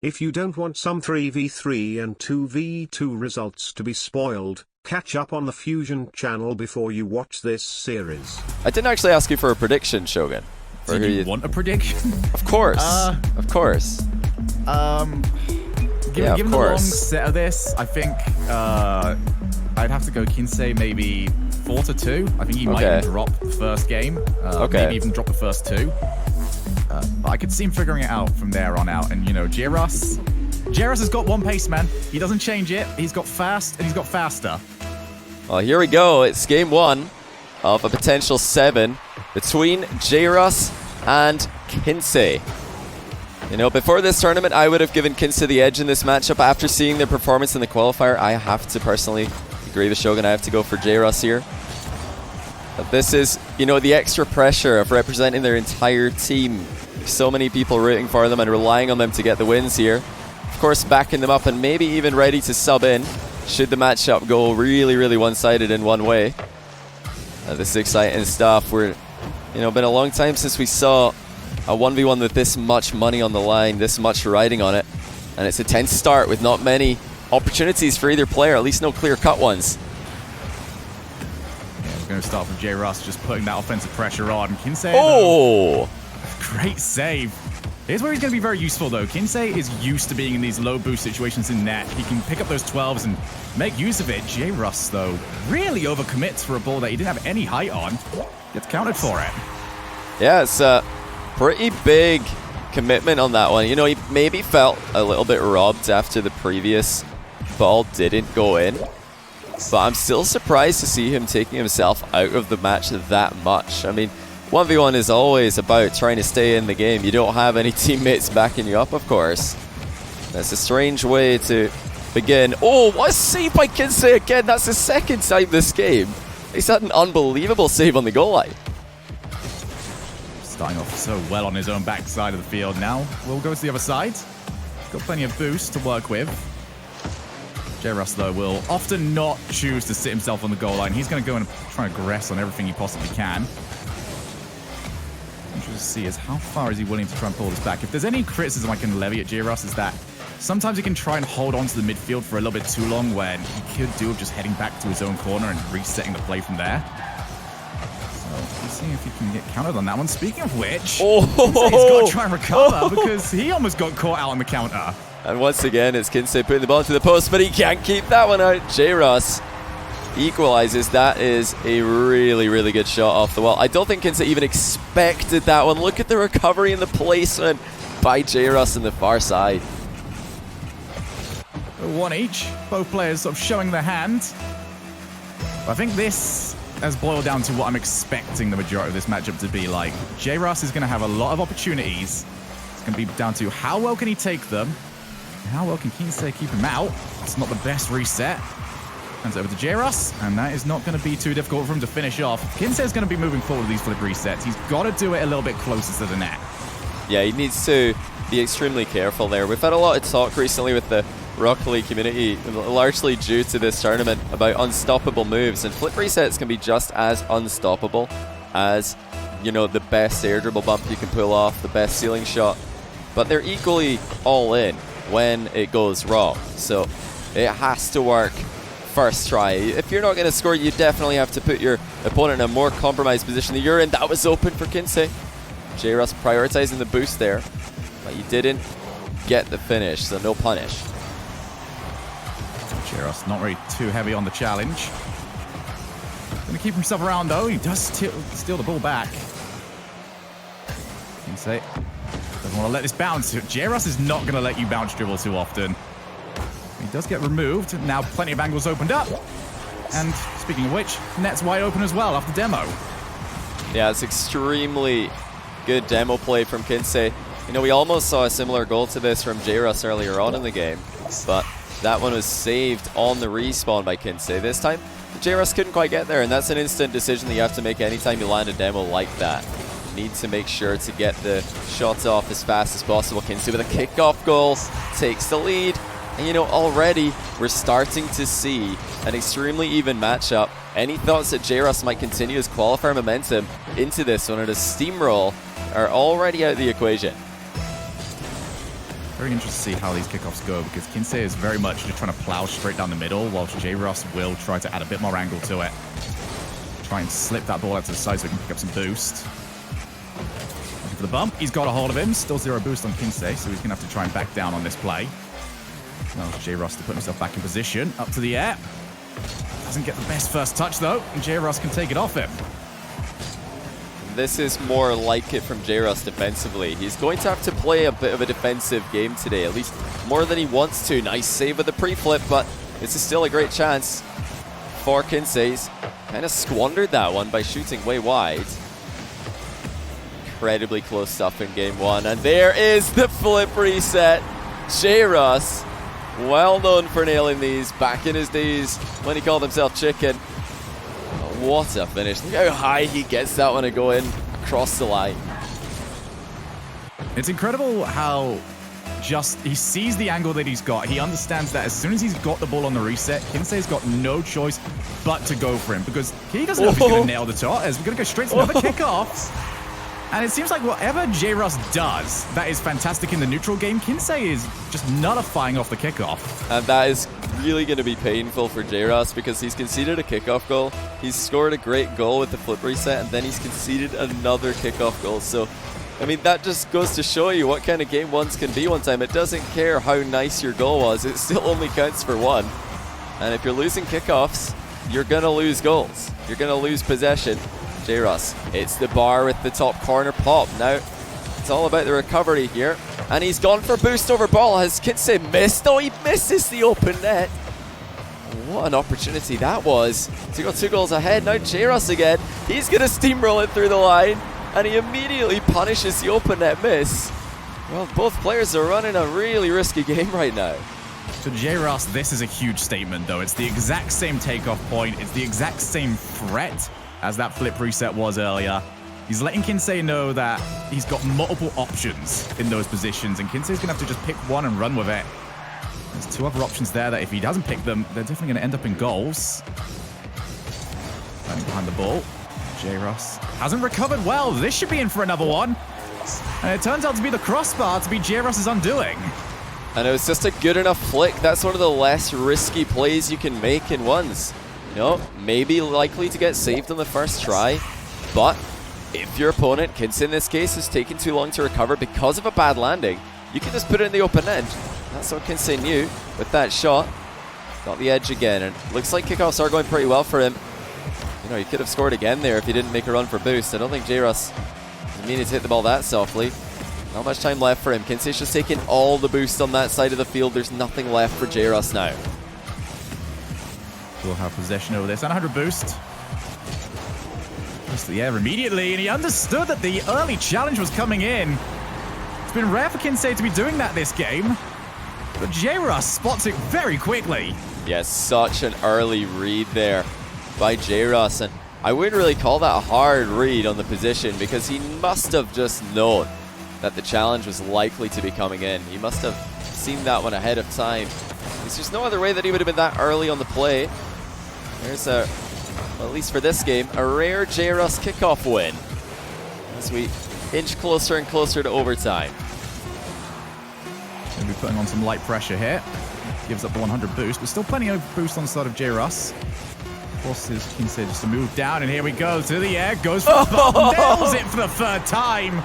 If you don't want some 3v3 and 2v2 results to be spoiled, catch up on the Fusion channel before you watch this series. I didn't actually ask you for a prediction, Shogun. Do you want a prediction? Of course. Of course. Given the long set of this, I think I'd have to go Kinseh maybe 4-2. I think he might even drop the first game. Maybe even drop the first two. But I could see him figuring it out from there on out. And, you know, Jruss has got one pace, man. He doesn't change it. He's got fast, and he's got faster. Well, here we go. It's game 1 of a potential 7 between Jruss and Kinseh. You know, before this tournament, I would have given Kinseh the edge in this matchup. After seeing their performance in the qualifier, I have to personally agree with Shogun. I have to go for Jruss here. But this is, you know, the extra pressure of representing their entire team. So many people rooting for them and relying on them to get the wins here. Of course, backing them up and maybe even ready to sub in should the matchup go really, really one-sided in one way. This is exciting stuff. We're, you know, been a long time since we saw a 1v1 with this much money on the line, this much riding on it. And it's a tense start with not many opportunities for either player, at least no clear-cut ones. Yeah, we're going to start with Jruss just putting that offensive pressure on. Kinseh, oh! Great save. Here's where he's going to be very useful, though. Kinseh is used to being in these low boost situations in net. He can pick up those 12s and make use of it. Jruss, though, really overcommits for a ball that he didn't have any height on. Gets counted for it. Yeah, it's a pretty big commitment on that one. You know, he maybe felt a little bit robbed after the previous ball didn't go in. But I'm still surprised to see him taking himself out of the match that much. I mean, 1v1 is always about trying to stay in the game. You don't have any teammates backing you up, of course. That's a strange way to begin. Oh, what a save by Kinseh again. That's the second time this game. He's had an unbelievable save on the goal line. Starting off so well on his own backside of the field. Now we'll go to the other side. He's got plenty of boost to work with. Jruss, though, will often not choose to sit himself on the goal line. He's going to go and try and aggress on everything he possibly can. Interesting to see is how far is he willing to try and pull this back. If there's any criticism I can levy at Jruss is that sometimes he can try and hold on to the midfield for a little bit too long when he could do just heading back to his own corner and resetting the play from there. Let's see if he can get countered on that one. Speaking of which, he's got to try and recover because he almost got caught out on the counter. And once again, it's Kinseh putting the ball into the post, but he can't keep that one out. Jruss equalizes. That is a really, really good shot off the wall. I don't think Kinseh even expected that one. Look at the recovery and the placement by Jruss on the far side. One each. Both players sort of showing their hand. I think this has boiled down to what I'm expecting the majority of this matchup to be like. Jruss is going to have a lot of opportunities. It's going to be down to how well can he take them, and how well can Kinseh keep him out. That's not the best reset. Hands over to Jruss, and that is not going to be too difficult for him to finish off. Kinseh is going to be moving forward with these flip resets. He's got to do it a little bit closer to the net. Yeah, he needs to be extremely careful there. We've had a lot of talk recently with the Rocket League community, largely due to this tournament, about unstoppable moves, and flip resets can be just as unstoppable as, you know, the best air dribble bump you can pull off, the best ceiling shot, but they're equally all in when it goes wrong. So it has to work first try. If you're not going to score, you definitely have to put your opponent in a more compromised position than you're in. That was open for Kinseh. Jruss prioritizing the boost there, but he didn't get the finish, so no punish. Jruss not really too heavy on the challenge. Going to keep himself around, though. He does steal the ball back. Kinseh doesn't want to let this bounce. Jruss is not going to let you bounce dribble too often. He does get removed. Now plenty of angles opened up. And speaking of which, net's wide open as well after demo. Yeah, it's extremely good demo play from Kinseh. You know, we almost saw a similar goal to this from Jruss earlier on in the game, but that one was saved on the respawn by Kinseh. This time, Jruss couldn't quite get there, and that's an instant decision that you have to make anytime you land a demo like that. You need to make sure to get the shots off as fast as possible. Kinseh with a kickoff goal takes the lead, and you know, already we're starting to see an extremely even matchup. Any thoughts that Jruss might continue his qualifier momentum into this one at a steamroll are already out of the equation. Very interesting to see how these kickoffs go, because Kinseh is very much just trying to plow straight down the middle, whilst Jruss will try to add a bit more angle to it. Try and slip that ball out to the side so he can pick up some boost. Looking for the bump. He's got a hold of him. Still 0 boost on Kinseh, so he's going to have to try and back down on this play. Now Jruss to put himself back in position. Up to the air. Doesn't get the best first touch, though, and Jruss can take it off him. This is more like it from Jruss defensively. He's going to have to play a bit of a defensive game today, at least more than he wants to. Nice save with the pre-flip, but this is still a great chance for Kinseh. He's kind of squandered that one by shooting way wide. Incredibly close stuff in game one, and there is the flip reset. Jruss, well known for nailing these back in his days when he called himself Chicken. What a finish. Look how high he gets that one to go in across the line. It's incredible how just he sees the angle that he's got. He understands that as soon as he's got the ball on the reset, Kinseh's got no choice but to go for him, because he doesn't know if he's going to nail the top. As we're going to go straight to another kickoff. And it seems like whatever Jruss does, that is fantastic in the neutral game. Kinseh is just nullifying off the kickoff. And that is really going to be painful for Jruss, because he's conceded a kickoff goal. He's scored a great goal with the flip reset, and then he's conceded another kickoff goal. So, I mean, that just goes to show you what kind of game ones can be one time. It doesn't care how nice your goal was. It still only counts for one. And if you're losing kickoffs, you're going to lose goals. You're going to lose possession. Jruss hits the bar with the top corner pop. Now, it's all about the recovery here. And he's gone for boost over ball. Has Kinseh missed? Oh, he misses the open net. What an opportunity that was to go 2 goals ahead. Now Jruss again. He's going to steamroll it through the line. And he immediately punishes the open net miss. Well, both players are running a really risky game right now. To Jruss, this is a huge statement, though. It's the exact same takeoff point. It's the exact same threat as that flip reset was earlier. He's letting Kinseh know that he's got multiple options in those positions, and Kinseh's going to have to just pick one and run with it. There's 2 other options there that if he doesn't pick them, they're definitely going to end up in goals. Running behind the ball. Jruss hasn't recovered well. This should be in for another one. And it turns out to be the crossbar to be Jruss's undoing. And it was just a good enough flick. That's one of the less risky plays you can make in ones. You know, maybe likely to get saved on the first try, but if your opponent, Kinseh in this case, has taken too long to recover because of a bad landing, you can just put it in the open end. That's what Kinseh knew with that shot. Got the edge again, and looks like kickoffs are going pretty well for him. You know, he could have scored again there if he didn't make a run for boost. I don't think Jruss needed to hit the ball that softly. Not much time left for him. Kinseh's just taking all the boost on that side of the field. There's nothing left for Jruss now. We'll have possession over this. 100 boost. Just the air immediately, and he understood that the early challenge was coming in. It's been rare for Kinseh to be doing that this game, but Jruss spots it very quickly. Yes, such an early read there by Jruss, and I wouldn't really call that a hard read on the position, because he must have just known that the challenge was likely to be coming in. He must have seen that one ahead of time. There's just no other way that he would have been that early on the play. There's a, well, at least for this game, a rare Jruss kickoff win as we inch closer and closer to overtime. Going to be putting on some light pressure here. Gives up the 100 boost, but still plenty of boost on the side of Jruss. Forces Kinseh just to move down, and here we go to the air. Goes for the bump, nails it for the 3rd time.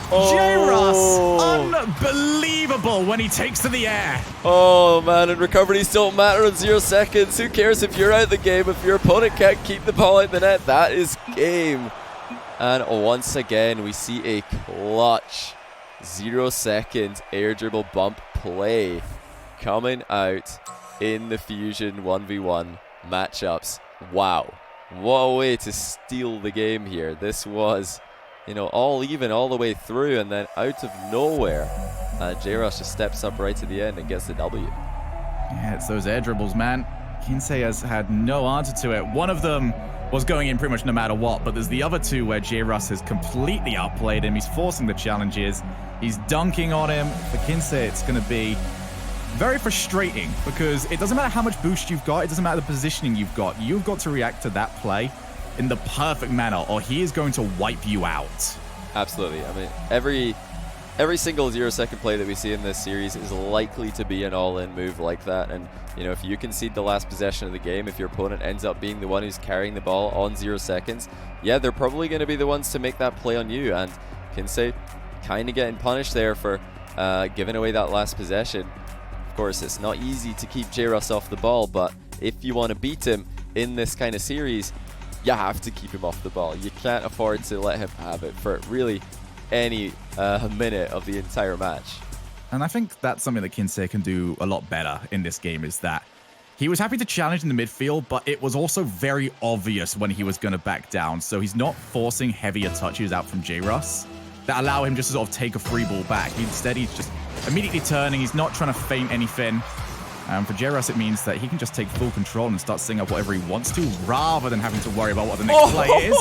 Jruss, unbelievable when he takes to the air. Oh man, and recoveries don't matter in 0 seconds. Who cares if you're out the game? If your opponent can't keep the ball out the net, that is game. And once again, we see a clutch 0-second air dribble bump play coming out in the Fusion 1v1 matchups. Wow, what a way to steal the game here. This was, you know, all even all the way through, and then out of nowhere, Jruss just steps up right to the end and gets the W. Yeah, it's those air dribbles, man. Kinseh has had no answer to it. One of them was going in pretty much no matter what, but there's the other 2 where Jruss has completely outplayed him. He's forcing the challenges. He's dunking on him. For Kinseh, it's going to be very frustrating, because it doesn't matter how much boost you've got. It doesn't matter the positioning you've got. You've got to react to that play in the perfect manner, or he is going to wipe you out. Absolutely. I mean, every single 0-second play that we see in this series is likely to be an all-in move like that. And, you know, if you concede the last possession of the game, if your opponent ends up being the one who's carrying the ball on 0 seconds, yeah, they're probably going to be the ones to make that play on you. And Kinseh kind of getting punished there for giving away that last possession. Of course, it's not easy to keep Jruss off the ball, but if you want to beat him in this kind of series, you have to keep him off the ball. You can't afford to let him have it for really any minute of the entire match. And I think that's something that Kinseh can do a lot better in this game, is that he was happy to challenge in the midfield, but it was also very obvious when he was going to back down. So he's not forcing heavier touches out from Jruss that allow him just to sort of take a free ball back. Instead, he's just immediately turning. He's not trying to feint anything. For Jruss, it means that he can just take full control and start setting up whatever he wants to, rather than having to worry about what the next play is.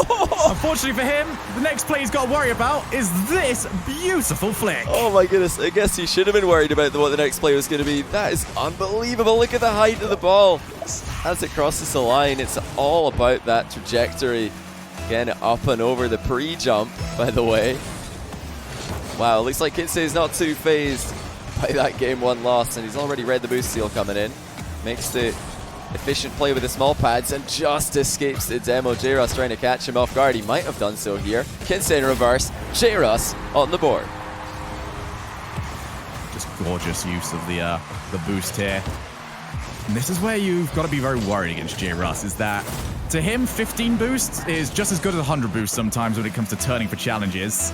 Unfortunately for him, the next play he's got to worry about is this beautiful flick. Oh my goodness, I guess he should have been worried about what the next play was going to be. That is unbelievable. Look at the height of the ball as it crosses the line. It's all about that trajectory. Again, up and over the pre-jump, by the way. Wow, looks like Kinseh is not too phased by that game 1 loss, and he's already read the boost seal coming in. Makes the efficient play with the small pads and just escapes the demo. Jruss trying to catch him off guard. He might have done so here. Kinseh in reverse. Jruss on the board. Just gorgeous use of the boost here. And this is where you've got to be very worried against Jruss, is that to him, 15 boosts is just as good as 100 boosts sometimes when it comes to turning for challenges.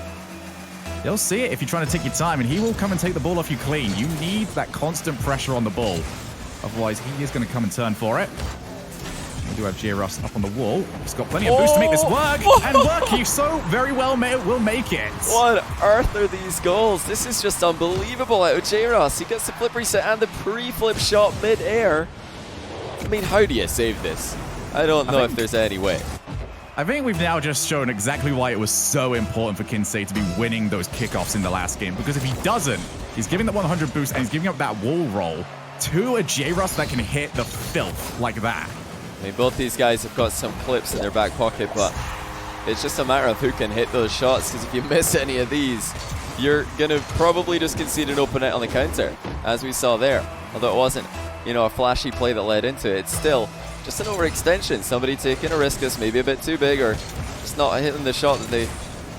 You'll see it if you're trying to take your time, and he will come and take the ball off you clean. You need that constant pressure on the ball. Otherwise, he is going to come and turn for it. We do have Jruss up on the wall. He's got plenty of boost to make this work. And look, he so very well will make it. What on earth are these goals? This is just unbelievable out of Jruss. He gets the flip reset and the pre-flip shot mid-air. I mean, how do you save this? I don't know if there's any way. I think we've now just shown exactly why it was so important for Kinseh to be winning those kickoffs in the last game. Because if he doesn't, he's giving that 100 boost and he's giving up that wall roll to a Jruss that can hit the filth like that. I mean, both these guys have got some clips in their back pocket, but it's just a matter of who can hit those shots. Because if you miss any of these, you're going to probably just concede an open net on the counter, as we saw there. Although it wasn't, you know, a flashy play that led into it, it's still just an overextension. Somebody taking a risk that's maybe a bit too big, or just not hitting the shot that they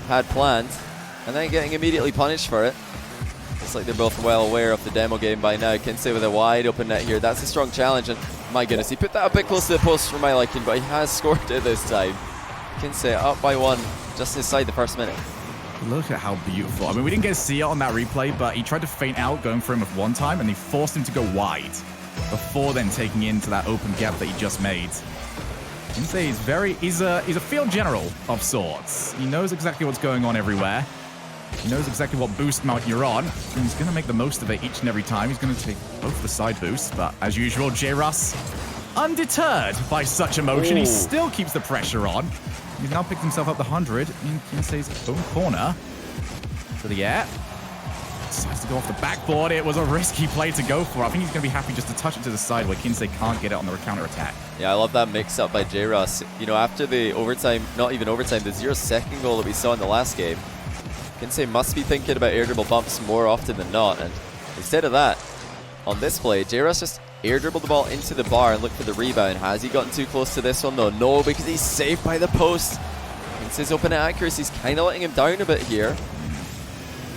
had planned, and then getting immediately punished for it. Looks like they're both well aware of the demo game by now. Kinseh with a wide open net here. That's a strong challenge, and my goodness, he put that a bit close to the post for my liking, but he has scored it this time. Kinseh up by 1 just inside the first minute. Look at how beautiful. I mean, we didn't get to see it on that replay, but he tried to feint out going for him with 1 time, and he forced him to go wide before then taking into that open gap that he just made. Kinseh is he's a field general of sorts. He knows exactly what's going on everywhere. He knows exactly what boost mount you're on, and he's going to make the most of it each and every time. He's going to take both the side boosts, but as usual, Jruss, undeterred by such emotion, he still keeps the pressure on. He's now picked himself up the 100 in Kinseh's own corner. To the air. Decides to go off the backboard. It was a risky play to go for. I think he's going to be happy just to touch it to the side where Kinseh can't get it on the counter attack. Yeah, I love that mix-up by Jruss. You know, after the overtime, not even overtime, the 0-second goal that we saw in the last game, Kinseh must be thinking about air dribble bumps more often than not. And instead of that, on this play, Jruss just air dribbled the ball into the bar and looked for the rebound. Has he gotten too close to this one? No, because he's saved by the post. Kinseh's open net accuracy is kind of letting him down a bit here.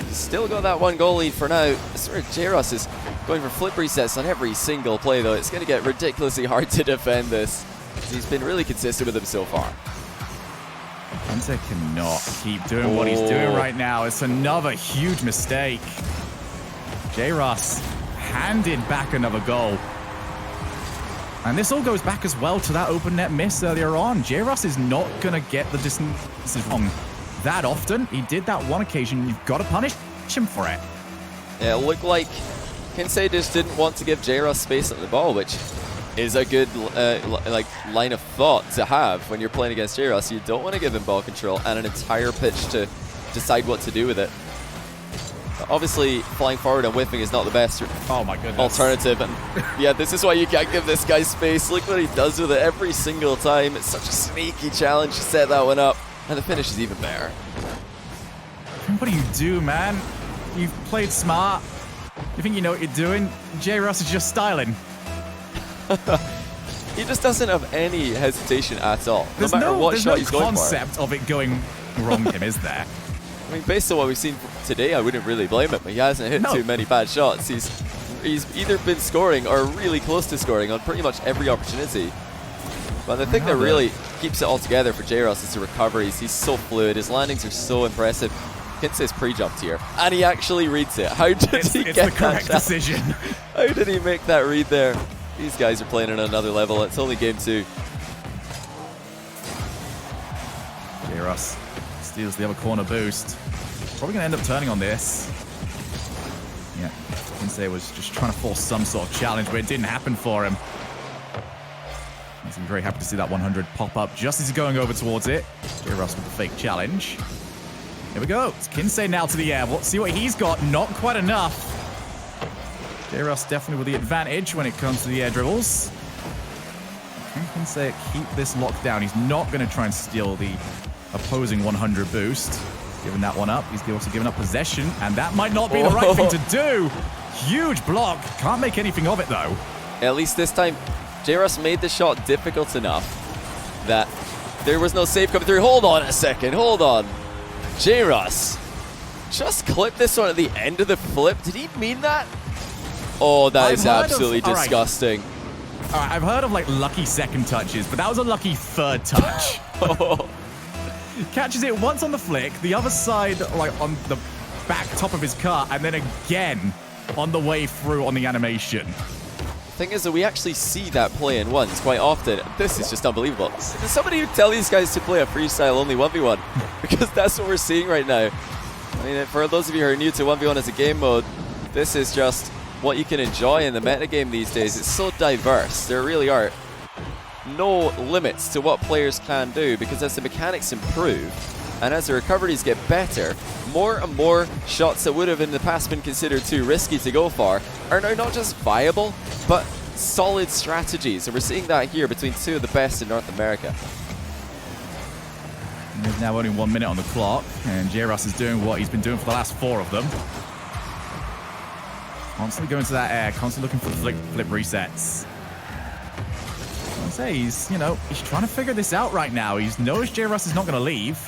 He's still got that 1 goal lead for now. I swear Jruss is going for flip resets on every single play, though. It's going to get ridiculously hard to defend this. He's been really consistent with them so far. Kinseh cannot keep doing what he's doing right now. It's another huge mistake. Jruss handed back another goal. And this all goes back as well to that open net miss earlier on. Jruss is not going to get the distances wrong that often. He did that 1 occasion. You've got to punish him for it. Yeah, it looked like Kinseh just didn't want to give Jruss space at the ball, which is a good line of thought to have when you're playing against Jruss. You don't want to give him ball control and an entire pitch to decide what to do with it. But obviously, flying forward and whiffing is not the best alternative. And yeah, this is why you can't give this guy space. Look what he does with it every single time. It's such a sneaky challenge to set that one up. And the finish is even better. What do you do, man? You've played smart. You think you know what you're doing. Jruss is just styling. He just doesn't have any hesitation at all. There's no matter what shot he's going for. There's no concept of it going wrong with him, is there? I mean, based on what we've seen today, I wouldn't really blame him. He hasn't hit too many bad shots. He's either been scoring or really close to scoring on pretty much every opportunity. But the thing that really keeps it all together for Jruss is the recoveries. He's so fluid. His landings are so impressive. Kinseh's pre-jumped here, and he actually reads it. How did he get that? It's the correct decision. How did he make that read there? These guys are playing on another level. It's only game 2. Jruss steals the other corner boost. Probably going to end up turning on this. Yeah, Kinseh was just trying to force some sort of challenge, but it didn't happen for him. He's very happy to see that 100 pop up just as he's going over towards it. Jruss with the fake challenge. Here we go. It's Kinseh now to the air. Let's see what he's got. Not quite enough. Jruss definitely with the advantage when it comes to the air dribbles. Can Kinseh keep this locked down? He's not going to try and steal the opposing 100 boost. Giving that one up. He's also given up possession, and that might not be the right thing to do. Huge block. Can't make anything of it, though. At least this time, Jruss made the shot difficult enough that there was no save coming through. Hold on a second. Hold on. Jruss just clipped this one at the end of the flip. Did he mean that? Oh, that is absolutely disgusting. All right, I've heard of like lucky second touches, but that was a lucky third touch. Catches it once on the flick, the other side like on the back top of his car, and then again on the way through on the animation. The thing is that we actually see that play in once quite often. This is just unbelievable. Does somebody tell these guys to play a freestyle only 1v1? Because that's what we're seeing right now. I mean, for those of you who are new to 1v1 as a game mode, this is just what you can enjoy in the metagame these days. It's so diverse. There really are no limits to what players can do, because as the mechanics improve and as the recoveries get better, more and more shots that would have in the past been considered too risky to go for are now not just viable, but solid strategies. And we're seeing that here between two of the best in North America. There's now only 1 minute on the clock, and Jruss is doing what he's been doing for the last 4 of them. Constantly going to that air, constantly looking for the flip resets. I'll say he's trying to figure this out right now. He knows Jruss is not going to leave.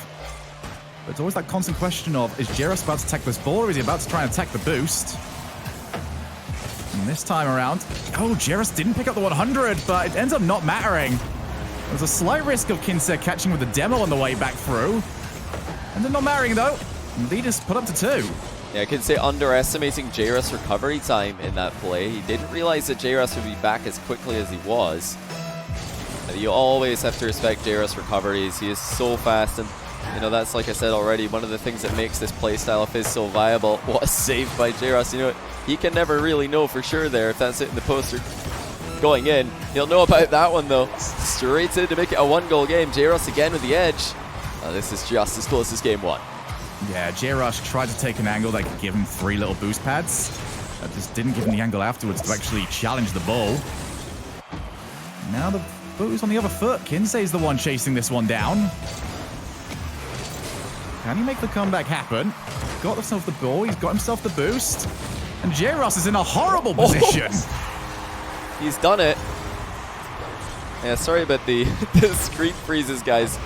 But it's always that constant question of, is Jruss about to attack this ball, or is he about to try and attack the boost? And this time around, Jruss didn't pick up the 100, but it ends up not mattering. There's a slight risk of Kinseh catching with the demo on the way back through. Ended up not mattering though. And lead is put up to 2. Yeah, Kinseh underestimating Jruss' recovery time in that play. He didn't realize that Jruss would be back as quickly as he was. And you always have to respect Jruss' recoveries. He is so fast, and that's, like I said already, one of the things that makes this playstyle of his so viable. What a save by Jruss. He can never really know for sure there if that's hitting the post or going in. He'll know about that one though. Straight in to make it a 1-goal game. Jruss again with the edge. This is just as close as game 1. Yeah, Jruss tried to take an angle that could give him 3 little boost pads. That just didn't give him the angle afterwards to actually challenge the ball. Now the boost on the other foot. Kinseh is the one chasing this one down. Can he make the comeback happen? Got himself the ball. He's got himself the boost. And Jruss is in a horrible position. He's done it. Yeah, sorry about the screen freezes, guys.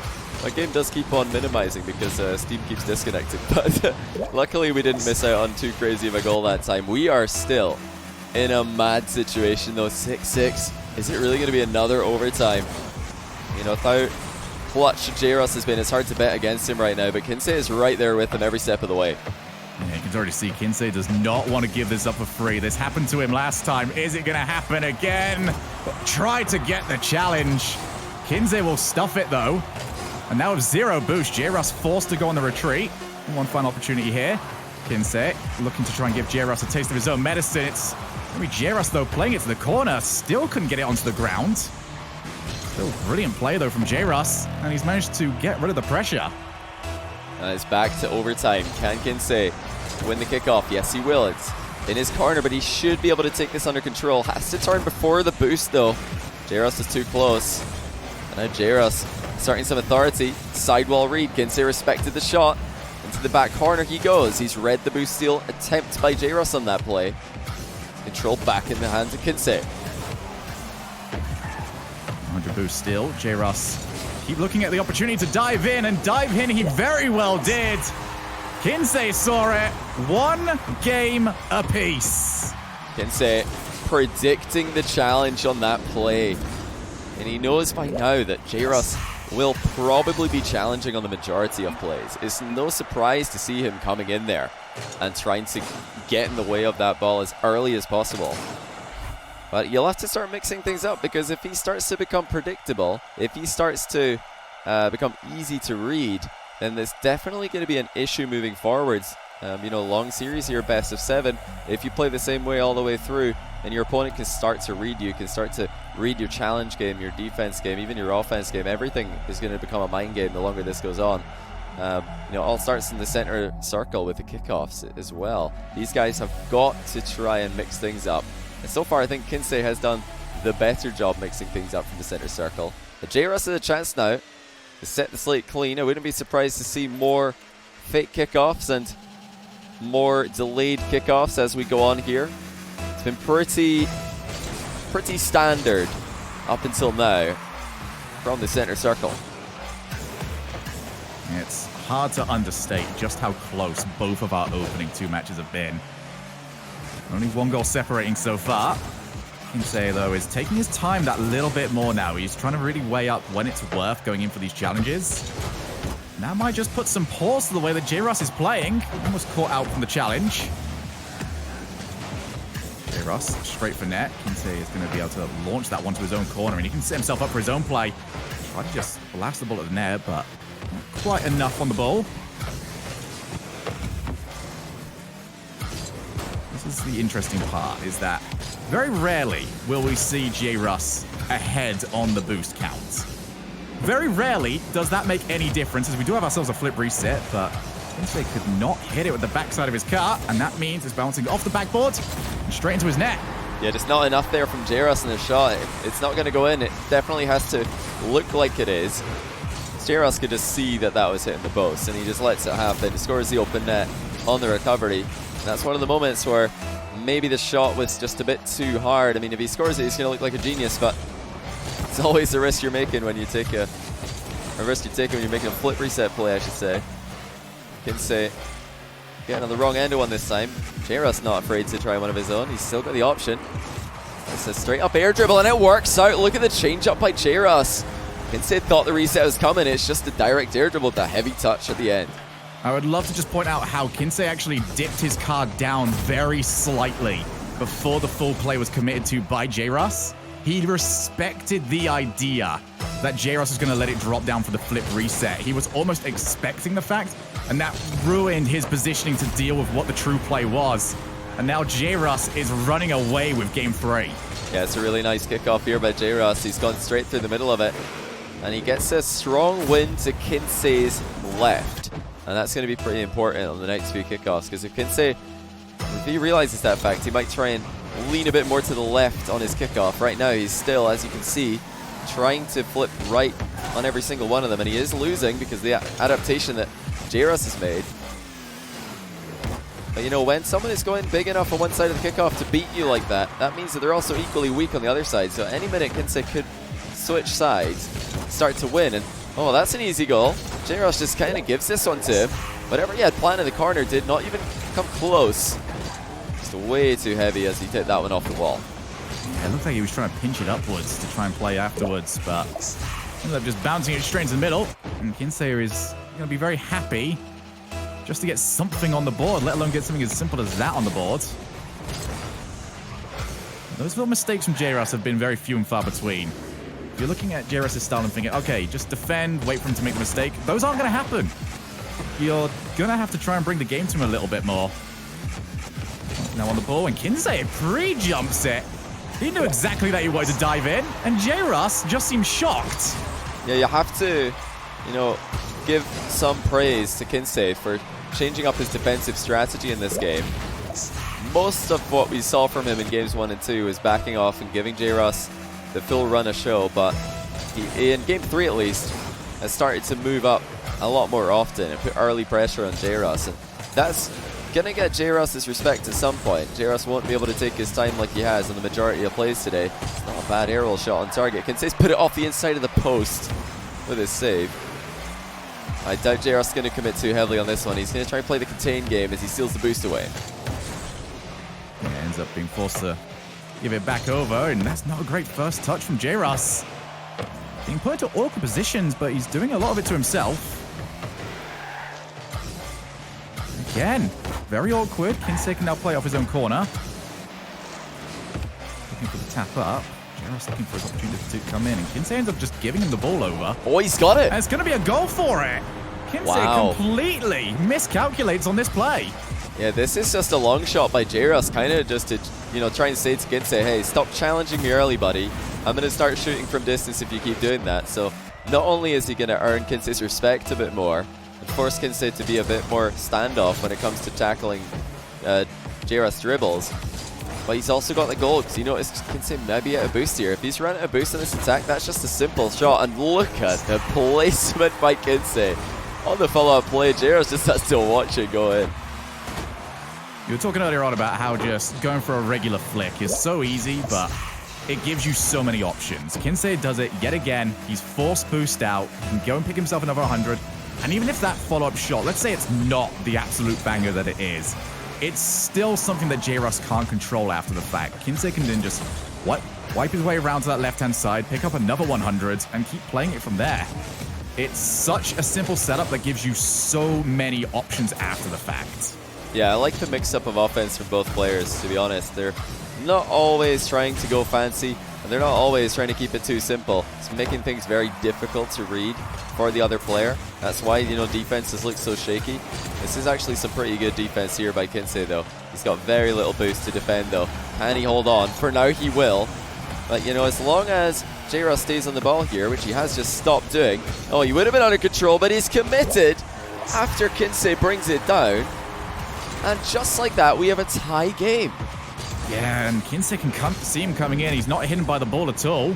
My game does keep on minimizing because Steam keeps disconnecting, but luckily we didn't miss out on too crazy of a goal that time. We are still in a mad situation though. 6-6. Is it really going to be another overtime? Without clutch Jruss has been, it's hard to bet against him right now, but Kinseh is right there with him every step of the way. Yeah, you can already see Kinseh does not want to give this up for free. This happened to him last time. Is it going to happen again? Try to get the challenge. Kinseh will stuff it though. And now with 0 boost, Jruss forced to go on the retreat. And one final opportunity here. Kinseh looking to try and give Jruss a taste of his own medicine. It's maybe Jruss though playing it to the corner. Still couldn't get it onto the ground. Still brilliant play though from Jruss. And he's managed to get rid of the pressure. And it's back to overtime. Can Kinseh win the kickoff? Yes, he will. It's in his corner, but he should be able to take this under control. Has to turn before the boost though. Jruss is too close. And now Jruss starting some authority. Sidewall read. Kinseh respected the shot and Into the back corner he goes. He's read the boost steal attempt by Jruss on that play. Control back in the hands of Kinseh. 100 boost steal. Jruss keep looking at the opportunity to dive in, and dive in he very well did. Kinseh saw it. 1 game apiece. Kinseh predicting the challenge on that play. And he knows by now that Jruss will probably be challenging on the majority of plays. It's no surprise to see him coming in there and trying to get in the way of that ball as early as possible. But you'll have to start mixing things up, because if he starts to become predictable, if he starts to become easy to read, then there's definitely going to be an issue moving forwards. You know, long series here, best of 7. If you play the same way all the way through, and your opponent can start to read you, can start to read your challenge game, your defense game, even your offense game, everything is going to become a mind game the longer this goes on. You know, all starts in the center circle with the kickoffs as well. These guys have got to try and mix things up. And so far, I think Kinseh has done the better job mixing things up from the center circle. But Jruss has a chance now to set the slate clean. I wouldn't be surprised to see more fake kickoffs and more delayed kickoffs as we go on here. It's been pretty standard up until now from the center circle. It's hard to understate just how close both of our opening 2 matches have been. Only 1 goal separating so far. Kinseh, though, is taking his time that little bit more now. He's trying to really weigh up when it's worth going in for these challenges. That might just put some pause to the way that Jruss is playing. Almost caught out from the challenge. Jruss straight for net. Kinseh is going to be able to launch that one to his own corner, and he can set himself up for his own play. Try to just blast the ball at the net, but not quite enough on the ball. This is the interesting part, is that very rarely will we see Jruss ahead on the boost count. Very rarely does that make any difference, as we do have ourselves a flip reset, but Kinseh could not hit it with the backside of his car, and that means it's bouncing off the backboard and straight into his net. Yeah, just not enough there from Jruss in the shot. It's not going to go in. It definitely has to look like it is. Jruss could just see that that was hitting the post, and he just lets it happen. He scores the open net on the recovery. And that's one of the moments where maybe the shot was just a bit too hard. I mean, if he scores it, he's going to look like a genius, but it's always a risk you're making when you take a risk you're taking when you're making a flip reset play, I should say. Kinseh getting on the wrong end of one this time. Jruss not afraid to try one of his own. He's still got the option. It's a straight up air dribble, and it works out. Look at the change up by Jruss. Kinseh thought the reset was coming. It's just a direct air dribble with a heavy touch at the end. I would love to just point out how Kinseh actually dipped his card down very slightly before the full play was committed to by Jruss. He respected the idea that Jruss was going to let it drop down for the flip reset. He was almost expecting the fact, and that ruined his positioning to deal with what the true play was. And now Jruss is running away with game 3. Yeah, it's a really nice kickoff here by Jruss. He's gone straight through the middle of it, and he gets a strong win to Kinseh's left. And that's going to be pretty important on the next few kickoffs, because if Kinseh, if he realizes that fact, he might try and lean a bit more to the left on his kickoff. Right now, he's still, as you can see, trying to flip right on every single one of them, and he is losing because of the adaptation that Jruss has made. But you know, when someone is going big enough on one side of the kickoff to beat you like that, that means that they're also equally weak on the other side. So any minute Kinseh could switch sides, start to win, and oh, that's an easy goal. Jruss just kind of gives this one to him. Whatever he had planned in the corner did not even come close. Just way too heavy as he hit that one off the wall. Yeah, it looked like he was trying to pinch it upwards to try and play afterwards, but ended up just bouncing it straight into the middle. And Kinseh is going to be very happy just to get something on the board, let alone get something as simple as that on the board. Those little mistakes from Jruss have been very few and far between. If you're looking at Jruss' style and thinking, okay, just defend, wait for him to make the mistake, those aren't going to happen. You're going to have to try and bring the game to him a little bit more. Now on the ball, and Kinseh pre-jumps it. He knew exactly that he wanted to dive in, and Jruss just seemed shocked. Yeah, you have to, you know, give some praise to Kinseh for changing up his defensive strategy in this game. Most of what we saw from him in games 1 and 2 is backing off and giving Jruss the full run of show, but he, in game 3 at least, has started to move up a lot more often and put early pressure on Jruss, and that's going to get Jruss's respect at some point. Jruss won't be able to take his time like he has in the majority of plays today. It's not a bad aerial shot on target. Kinseh's put it off the inside of the post with his save. I doubt Jruss is going to commit too heavily on this one. He's going to try and play the contain game as he steals the boost away. Yeah, ends up being forced to give it back over, and that's not a great first touch from Jruss. Being put into awkward positions, but he's doing a lot of it to himself. Again, very awkward. Kinseh can now play off his own corner. Looking for the tap up. Jruss looking for his opportunity to come in, and Kinseh ends up just giving him the ball over. Oh, he's got it! And it's going to be a goal for it! Kinseh completely miscalculates on this play. Yeah, this is just a long shot by Jruss, kind of just to, try and say to Kinseh, hey, stop challenging me early, buddy. I'm going to start shooting from distance if you keep doing that. So not only is he going to earn Kinseh's respect a bit more, and force Kinseh to be a bit more standoff when it comes to tackling Jruss dribbles, but he's also got the goal because you noticed Kinseh maybe at a boost here. If he's running a boost in this attack, that's just a simple shot. And look at the placement by Kinseh. On the follow-up play, Jruss just has to watch it go in. You were talking earlier on about how just going for a regular flick is so easy, but it gives you so many options. Kinseh does it yet again. He's forced boost out. He can go and pick himself another 100. And even if that follow-up shot, let's say it's not the absolute banger that it is, it's still something that Jruss can't control after the fact. Kinseh can then just wipe his way around to that left-hand side, pick up another 100, and keep playing it from there. It's such a simple setup that gives you so many options after the fact. Yeah, I like the mix-up of offense from both players, to be honest. They're not always trying to go fancy, and they're not always trying to keep it too simple. It's making things very difficult to read for the other player. That's why, defenses look so shaky. This is actually some pretty good defense here by Kinseh, though. He's got very little boost to defend, though. Can he hold on? For now, he will. But, as long as Jruss stays on the ball here, which he has just stopped doing. Oh, he would have been under control, but he's committed after Kinseh brings it down. And just like that, we have a tie game. Yeah, and Kinseh can see him coming in. He's not hidden by the ball at all.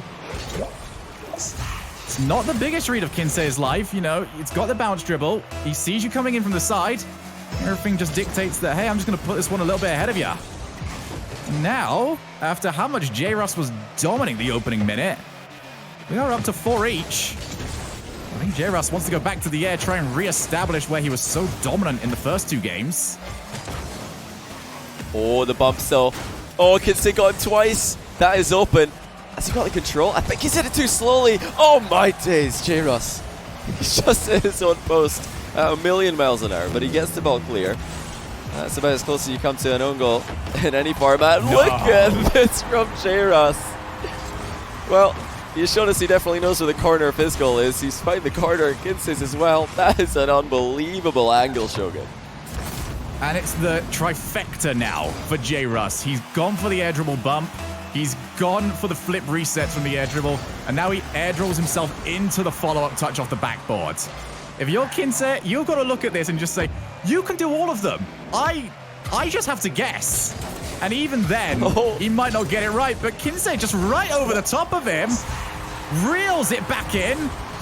It's not the biggest read of Kinseh's life, It's got the bounce dribble. He sees you coming in from the side. Everything just dictates that, hey, I'm just going to put this one a little bit ahead of you. Now, after how much Jruss was dominating the opening minute, we are up to 4 each. I think Jruss wants to go back to the air, try and re-establish where he was so dominant in the first 2 games. Oh, the bump still. Oh, Kinseh got him twice. That is open. Has he got the control? I think he's hit it too slowly. Oh my days, Jruss. He's just hit his own post at 1,000,000 miles an hour, but he gets the ball clear. That's about as close as you come to an own goal in any format. No. Look at this from Jruss. Well, he's shown us he definitely knows where the corner of his goal is. He's found the corner of Kinseh's as well. That is an unbelievable angle, Shogun. And it's the trifecta now for Jruss. He's gone for the air dribble bump. He's gone for the flip resets from the air dribble. And now he air dribbles himself into the follow-up touch off the backboard. If you're Kinseh, you've got to look at this and just say, you can do all of them. I just have to guess. And even then, he might not get it right. But Kinseh just right over the top of him, reels it back in.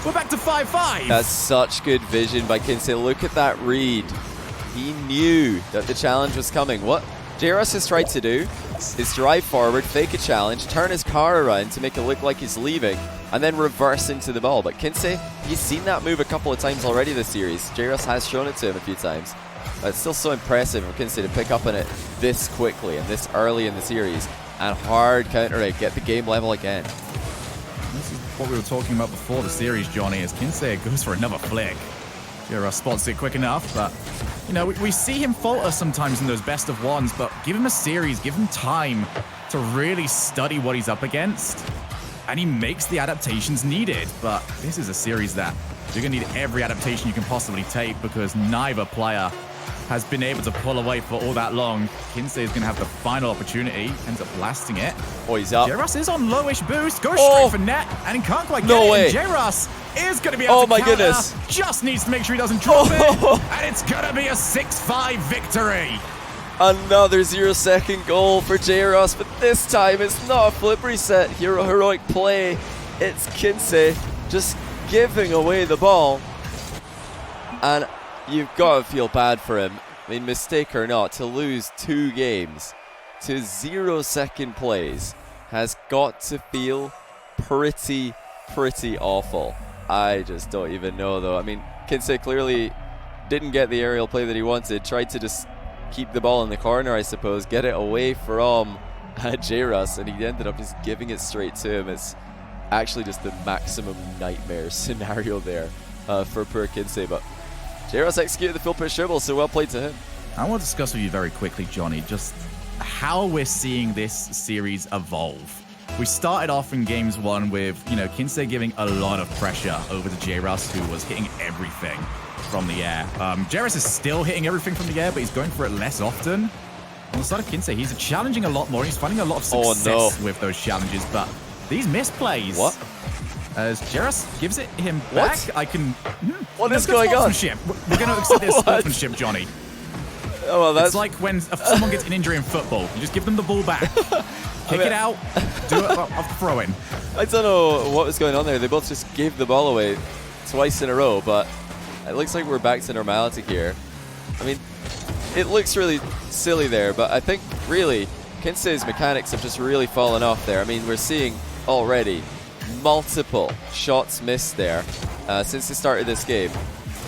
We're back to 5-5. That's such good vision by Kinseh. Look at that read. He knew that the challenge was coming. What Jruss has tried to do is drive forward, fake a challenge, turn his car around to make it look like he's leaving, and then reverse into the ball. But Kinseh, he's seen that move a couple of times already this series. Jruss has shown it to him a few times. But it's still so impressive for Kinseh to pick up on it this quickly and this early in the series. And hard counter it, get the game level again. This is what we were talking about before the series, Johnny, as Kinseh goes for another flick. Jruss spots it quick enough, but we see him falter sometimes in those best of ones, but give him a series, give him time to really study what he's up against, and he makes the adaptations needed. But this is a series that you're going to need every adaptation you can possibly take because neither player has been able to pull away for all that long. Kinseh is going to have the final opportunity, ends up blasting it. Oh, he's up. Jruss is on lowish boost, goes straight for net, and he can't quite get it. Jruss is going to be able to counter. Goodness. Just needs to make sure he doesn't drop it, and it's going to be a 6-5 victory. Another 0-second goal for Jruss, but this time it's not a flip reset, heroic play. It's Kinseh just giving away the ball. And you've got to feel bad for him. I mean, mistake or not, to lose 2 games to 0 second plays has got to feel pretty awful. I just don't even know, though. I mean, Kinseh clearly didn't get the aerial play that he wanted, tried to just keep the ball in the corner, I suppose, get it away from Jruss, and he ended up just giving it straight to him. It's actually just the maximum nightmare scenario there for poor Kinseh, but Jruss executed the full push dribble, so well played to him. I want to discuss with you very quickly, Johnny, just how we're seeing this series evolve. We started off in games 1 with, Kinseh giving a lot of pressure over to Jruss, who was hitting everything from the air. Jruss is still hitting everything from the air, but he's going for it less often. On the side of Kinseh, he's challenging a lot more. He's finding a lot of success with those challenges, but these misplays. What? As Jruss gives it him back, What? I can... What is going on? We're going to accept this sportsmanship, Johnny. Oh, well, that's... It's like when someone gets an injury in football. You just give them the ball back. Kick it out. Do it off the throw-in. I don't know what was going on there. They both just gave the ball away twice in a row, but it looks like we're back to normality here. I mean, it looks really silly there, but I think really Kinseh's mechanics have just really fallen off there. I mean, we're seeing already multiple shots missed there since the start of this game.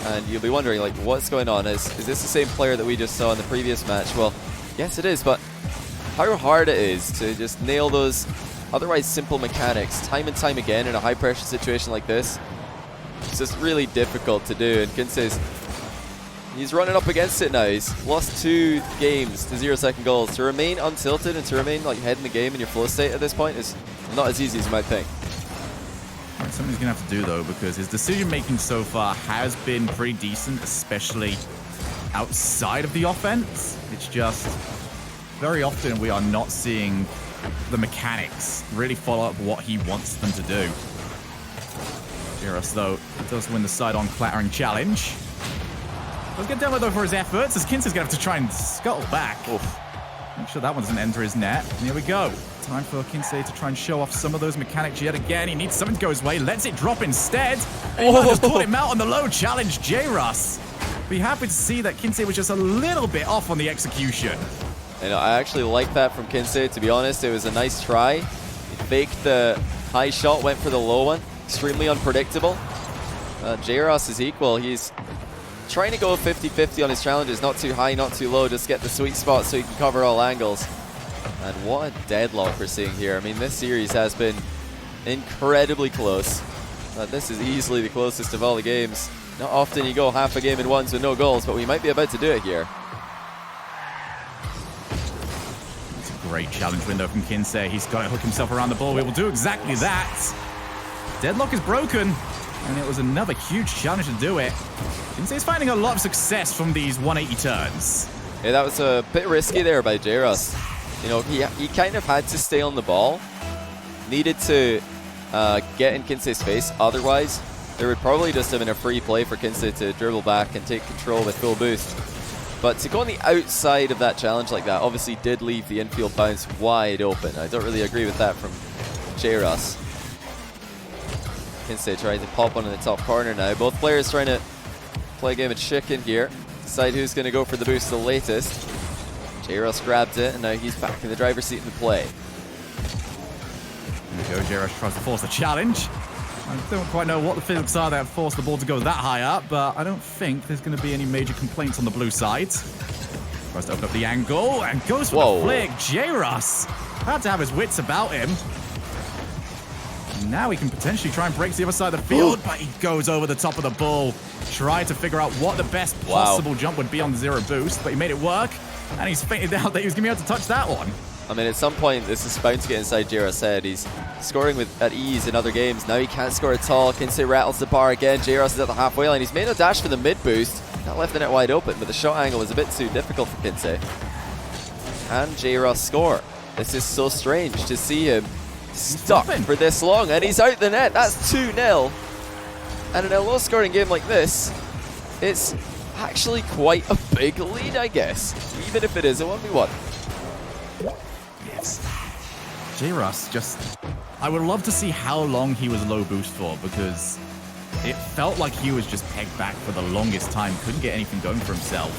And you'll be wondering, like, what's going on? Is this the same player that we just saw in the previous match? Well, yes, it is, but how hard it is to just nail those otherwise simple mechanics time and time again in a high-pressure situation like this. It's just really difficult to do, and Kinseh's he's running up against it now. He's lost 2 games to 0 second goals. To remain untilted and to remain like head in the game in your flow state at this point is not as easy as you might think. Something he's going to have to do, though, because his decision-making so far has been pretty decent, especially outside of the offense. It's just very often we are not seeing the mechanics really follow up what he wants them to do. Jruss, though, does win the side-on clattering challenge. Let's get Demo, though, for his efforts, as Kinseh's going to have to try and scuttle back. Oof. Make sure that one doesn't enter his net. And here we go. Time for Kinseh to try and show off some of those mechanics yet again. He needs something to go his way. Lets it drop instead. And he might have just caught him out on the low challenge, Jruss. Be happy to see that Kinseh was just a little bit off on the execution. And I actually like that from Kinseh, to be honest. It was a nice try. He faked the high shot, went for the low one. Extremely unpredictable. Jruss is equal. He's trying to go 50-50 on his challenges. Not too high, not too low. Just get the sweet spot so he can cover all angles. And what a deadlock we're seeing here. I mean, this series has been incredibly close. This is easily the closest of all the games. Not often you go half a game in ones with no goals, but we might be about to do it here. It's a great challenge window from Kinseh. He's got to hook himself around the ball. We will do exactly that. Deadlock is broken, and it was another huge challenge to do it. Kinseh's finding a lot of success from these 180 turns. Yeah, that was a bit risky there by Jruss. You know, he kind of had to stay on the ball. Needed to get in Kinseh's face. Otherwise, there would probably just have been a free play for Kinseh to dribble back and take control with full boost. But to go on the outside of that challenge like that obviously did leave the infield bounce wide open. I don't really agree with that from Jruss. Kinseh trying to pop one in the top corner now. Both players trying to play a game of chicken here. Decide who's going to go for the boost the latest. Jruss grabbed it, and now he's back in the driver's seat in the play. There we go. Jruss tries to force a challenge. I don't quite know what the physics are that force the ball to go that high up, but I don't think there's going to be any major complaints on the blue side. Tries to open up the angle and goes for the flick. Jruss had to have his wits about him. Now he can potentially try and break to the other side of the field, but he goes over the top of the ball. Tried to figure out what the best possible jump would be on the 0 boost, but he made it work. And he's fainted out that he was going to be able to touch that one. I mean, at some point, this is bound to get inside Jruss' head. He's scoring at ease in other games. Now he can't score at all. Kinseh rattles the bar again. Jruss is at the halfway line. He's made a dash for the mid boost. That left the net wide open, but the shot angle was a bit too difficult for Kinseh. Can Jruss score? This is so strange to see him stuck for this long, and he's out the net. That's 2-0. And in a low-scoring game like this, it's actually quite a big lead, I guess, even if it is a 1v1. Yes. Jruss just... I would love to see how long he was low boost for, because It felt like he was just pegged back for the longest time. Couldn't get anything going for himself.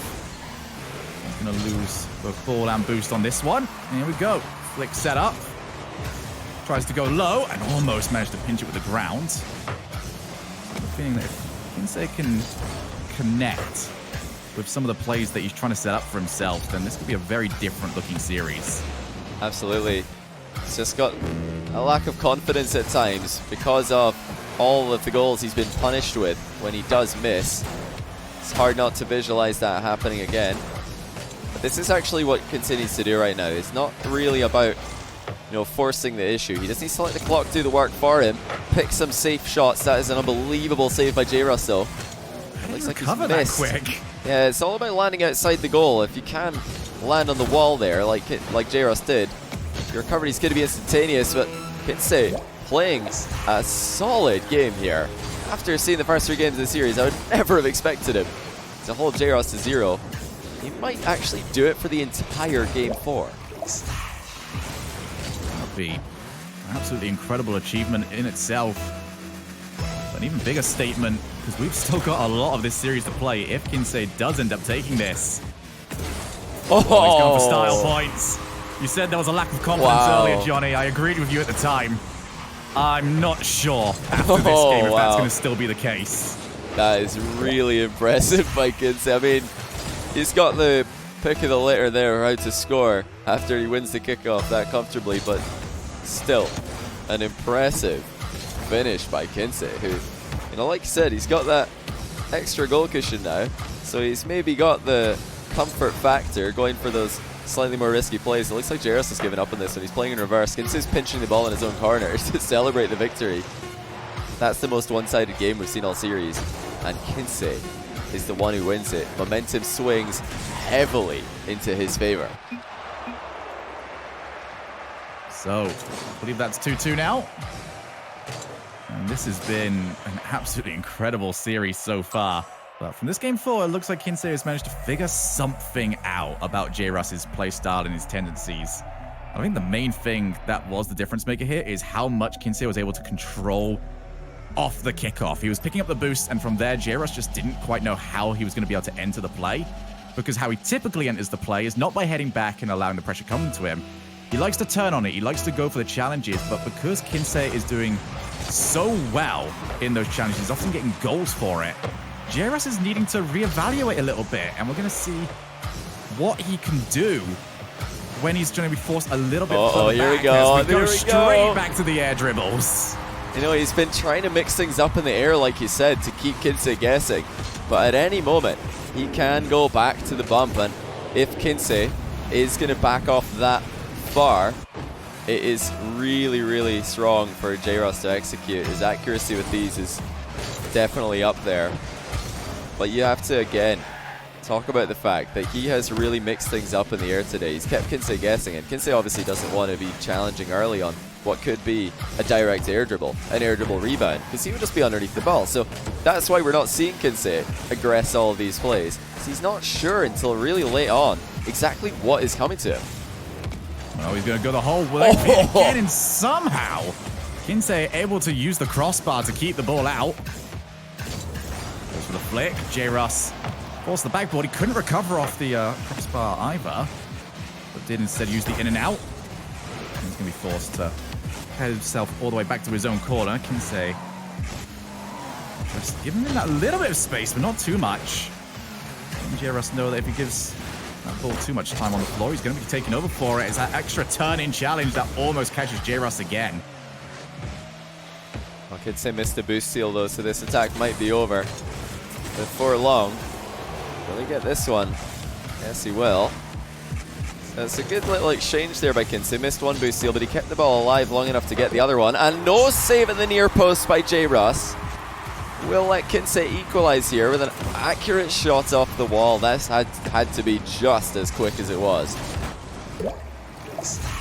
He's going to lose both ball and boost on this one. And here we go. Flick set up. Tries to go low and almost managed to pinch it with the ground. I'm feeling that if Kinseh can connect with some of the plays that he's trying to set up for himself, then this could be a very different looking series. Absolutely. He's just got a lack of confidence at times because of all of the goals he's been punished with when he does miss. It's hard not to visualize that happening again. But this is actually what Kinseh needs to do right now. It's not really about, forcing the issue. He just needs to let the clock do the work for him. Pick some safe shots. That is an unbelievable save by Jruss though. Looks like he's missed. That quick. Yeah, it's all about landing outside the goal. If you can land on the wall there, like Jruss did, your recovery is going to be instantaneous. But Kinseh playing a solid game here. After seeing the first 3 games of the series, I would never have expected him to hold Jruss to 0. He might actually do it for the entire game 4. That would be an absolutely incredible achievement in itself. An even bigger statement, because we've still got a lot of this series to play if Kinseh does end up taking this. Oh, he's going for style points. You said there was a lack of confidence earlier, Johnny. I agreed with you at the time. I'm not sure after this game if that's going to still be the case. That is really impressive by Kinseh. I mean, he's got the pick of the litter there, how to score after he wins the kickoff that comfortably, but still an impressive finish by Kinseh, who, like you said, he's got that extra goal cushion now, so he's maybe got the comfort factor going for those slightly more risky plays. It looks like Jruss has given up on this and he's playing in reverse. Kinseh's pinching the ball in his own corner to celebrate the victory. That's the most one-sided game we've seen all series, and Kinseh is the one who wins it. Momentum swings heavily into his favor. So, I believe that's 2-2 now. And this has been an absolutely incredible series so far. But from this game 4, it looks like Kinseh has managed to figure something out about Jruss's playstyle and his tendencies. I think the main thing that was the difference maker here is how much Kinseh was able to control off the kickoff. He was picking up the boost, and from there, Jruss just didn't quite know how he was going to be able to enter the play. Because how he typically enters the play is not by heading back and allowing the pressure coming to him. He likes to turn on it. He likes to go for the challenges, but because Kinseh is doing so well in those challenges, he's often getting goals for it. Jruss is needing to reevaluate a little bit, and we're going to see what he can do when he's going to be forced a little bit further here back. we go. As we go straight back to the air dribbles. He's been trying to mix things up in the air, like you said, to keep Kinseh guessing. But at any moment, he can go back to the bump, and if Kinseh is going to back off that far, it is really, really strong for Jruss to execute. His accuracy with these is definitely up there. But you have to, again, talk about the fact that he has really mixed things up in the air today. He's kept Kinseh guessing, and Kinseh obviously doesn't want to be challenging early on what could be a direct air dribble, an air dribble rebound, because he would just be underneath the ball. So that's why we're not seeing Kinseh aggress all of these plays. He's not sure until really late on exactly what is coming to him. Well, he's going to go the whole way again, and somehow Kinseh able to use the crossbar to keep the ball out. Goes for the flick. Jruss forced the backboard. He couldn't recover off the crossbar either, but did instead use the in and out. And he's going to be forced to head himself all the way back to his own corner. Kinseh just giving him that little bit of space, but not too much. And Jruss know that if he gives that ball too much time on the floor, he's going to be taken over for it. It's that extra turn-in challenge that almost catches Jruss again. Well, Kinseh missed the boost seal though, so this attack might be over before long. Will he get this one? Yes, he will. So it's a good little exchange there by Kinseh. Missed one boost seal, but he kept the ball alive long enough to get the other one. And no save at the near post by Jruss. Will let Kinseh equalize here with an accurate shot off the wall. That's had to be just as quick as it was.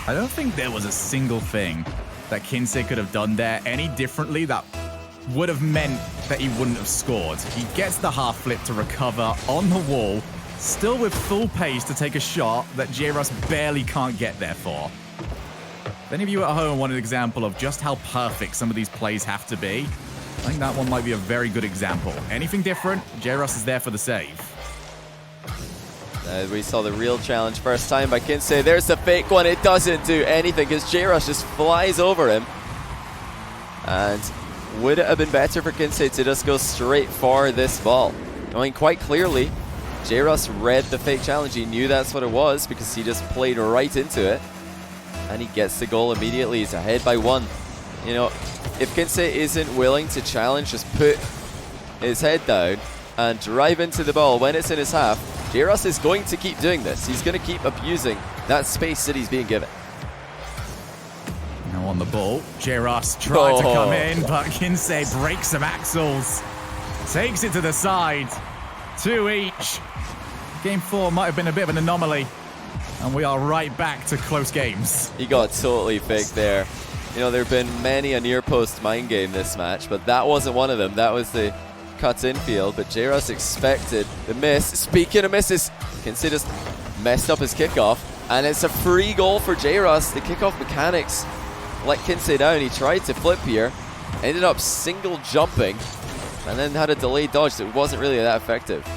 I don't think there was a single thing that Kinseh could have done there any differently that would have meant that he wouldn't have scored. He gets the half flip to recover on the wall, still with full pace to take a shot that Jruss barely can't get there for. If any of you at home want an example of just how perfect some of these plays have to be, I think that one might be a very good example. Anything different, Jruss is there for the save. We saw the real challenge first time by Kinseh. There's the fake one. It doesn't do anything because Jruss just flies over him. And would it have been better for Kinseh to just go straight for this ball? I mean, quite clearly, Jruss read the fake challenge. He knew that's what it was because he just played right into it. And he gets the goal immediately. He's ahead by 1. You know, if Kinseh isn't willing to challenge, just put his head down and drive into the ball when it's in his half, Jruss is going to keep doing this. He's going to keep abusing that space that he's being given. Now on the ball, Jruss tried to come in, but Kinseh breaks some axles. Takes it to the side. 2 each. Game 4 might have been a bit of an anomaly. And we are right back to close games. He got totally faked there. You know, there have been many a near post mind game this match, but that wasn't one of them. That was the cut infield, but Jruss expected the miss. Speaking of misses, Kinseh just messed up his kickoff, and it's a free goal for Jruss. The kickoff mechanics let Kinseh down. He tried to flip here, ended up single jumping, and then had a delayed dodge that wasn't really that effective.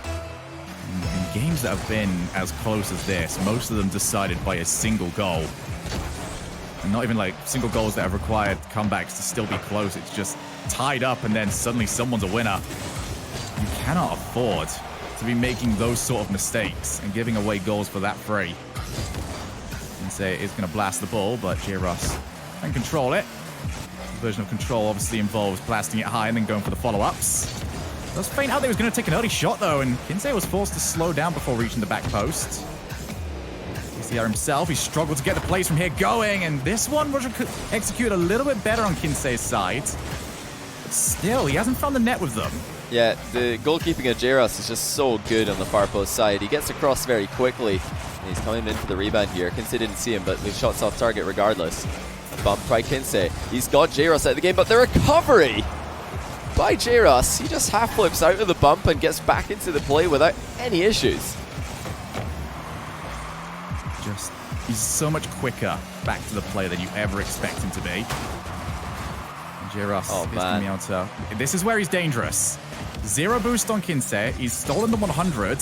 In games that have been as close as this, most of them decided by a single goal. And not even like single goals that have required comebacks to still be close. It's just tied up and then suddenly someone's a winner. You cannot afford to be making those sort of mistakes and giving away goals for that free. Kinseh is going to blast the ball, but Jruss can control it. The version of control obviously involves blasting it high and then going for the follow-ups. Does feint out that he was going to take an early shot though, and Kinseh was forced to slow down before reaching the back post. Kinseh himself, he struggled to get the plays from here going, and this one was executed a little bit better on Kinseh's side. But still, he hasn't found the net with them. Yeah, the goalkeeping of Jruss is just so good on the far post side. He gets across very quickly, and he's coming in for the rebound here. Kinseh didn't see him, but the shot's off target regardless. Bumped by Kinseh. He's got Jruss out of the game, but the recovery by Jruss. He just half flips out of the bump and gets back into the play without any issues. He's so much quicker back to the play than you ever expect him to be. And Jruss is going to be able to... This is where he's dangerous. 0 boost on Kinseh. He's stolen the 100. And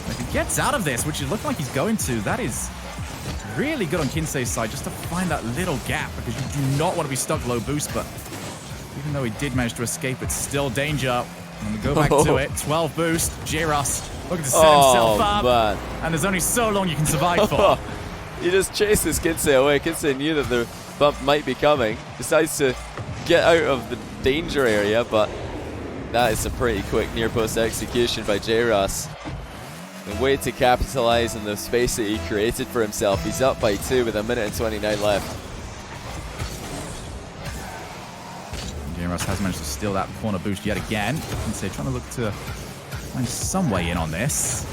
if he gets out of this, which it looks like he's going to, that is really good on Kinseh's side, just to find that little gap, because you do not want to be stuck low boost, but even though he did manage to escape, it's still danger. And we go back to it. 12 boost. Jruss looking to set himself up. Man. And there's only so long you can survive for. He just chases Kinseh away. Kinseh knew that the bump might be coming. Decides to get out of the danger area, but that is a pretty quick near post execution by Jruss. The way to capitalize on the space that he created for himself. He's up by 2 with 1 minute and 29 left. Jruss has managed to steal that corner boost yet again. Kinseh trying to look to find some way in on this.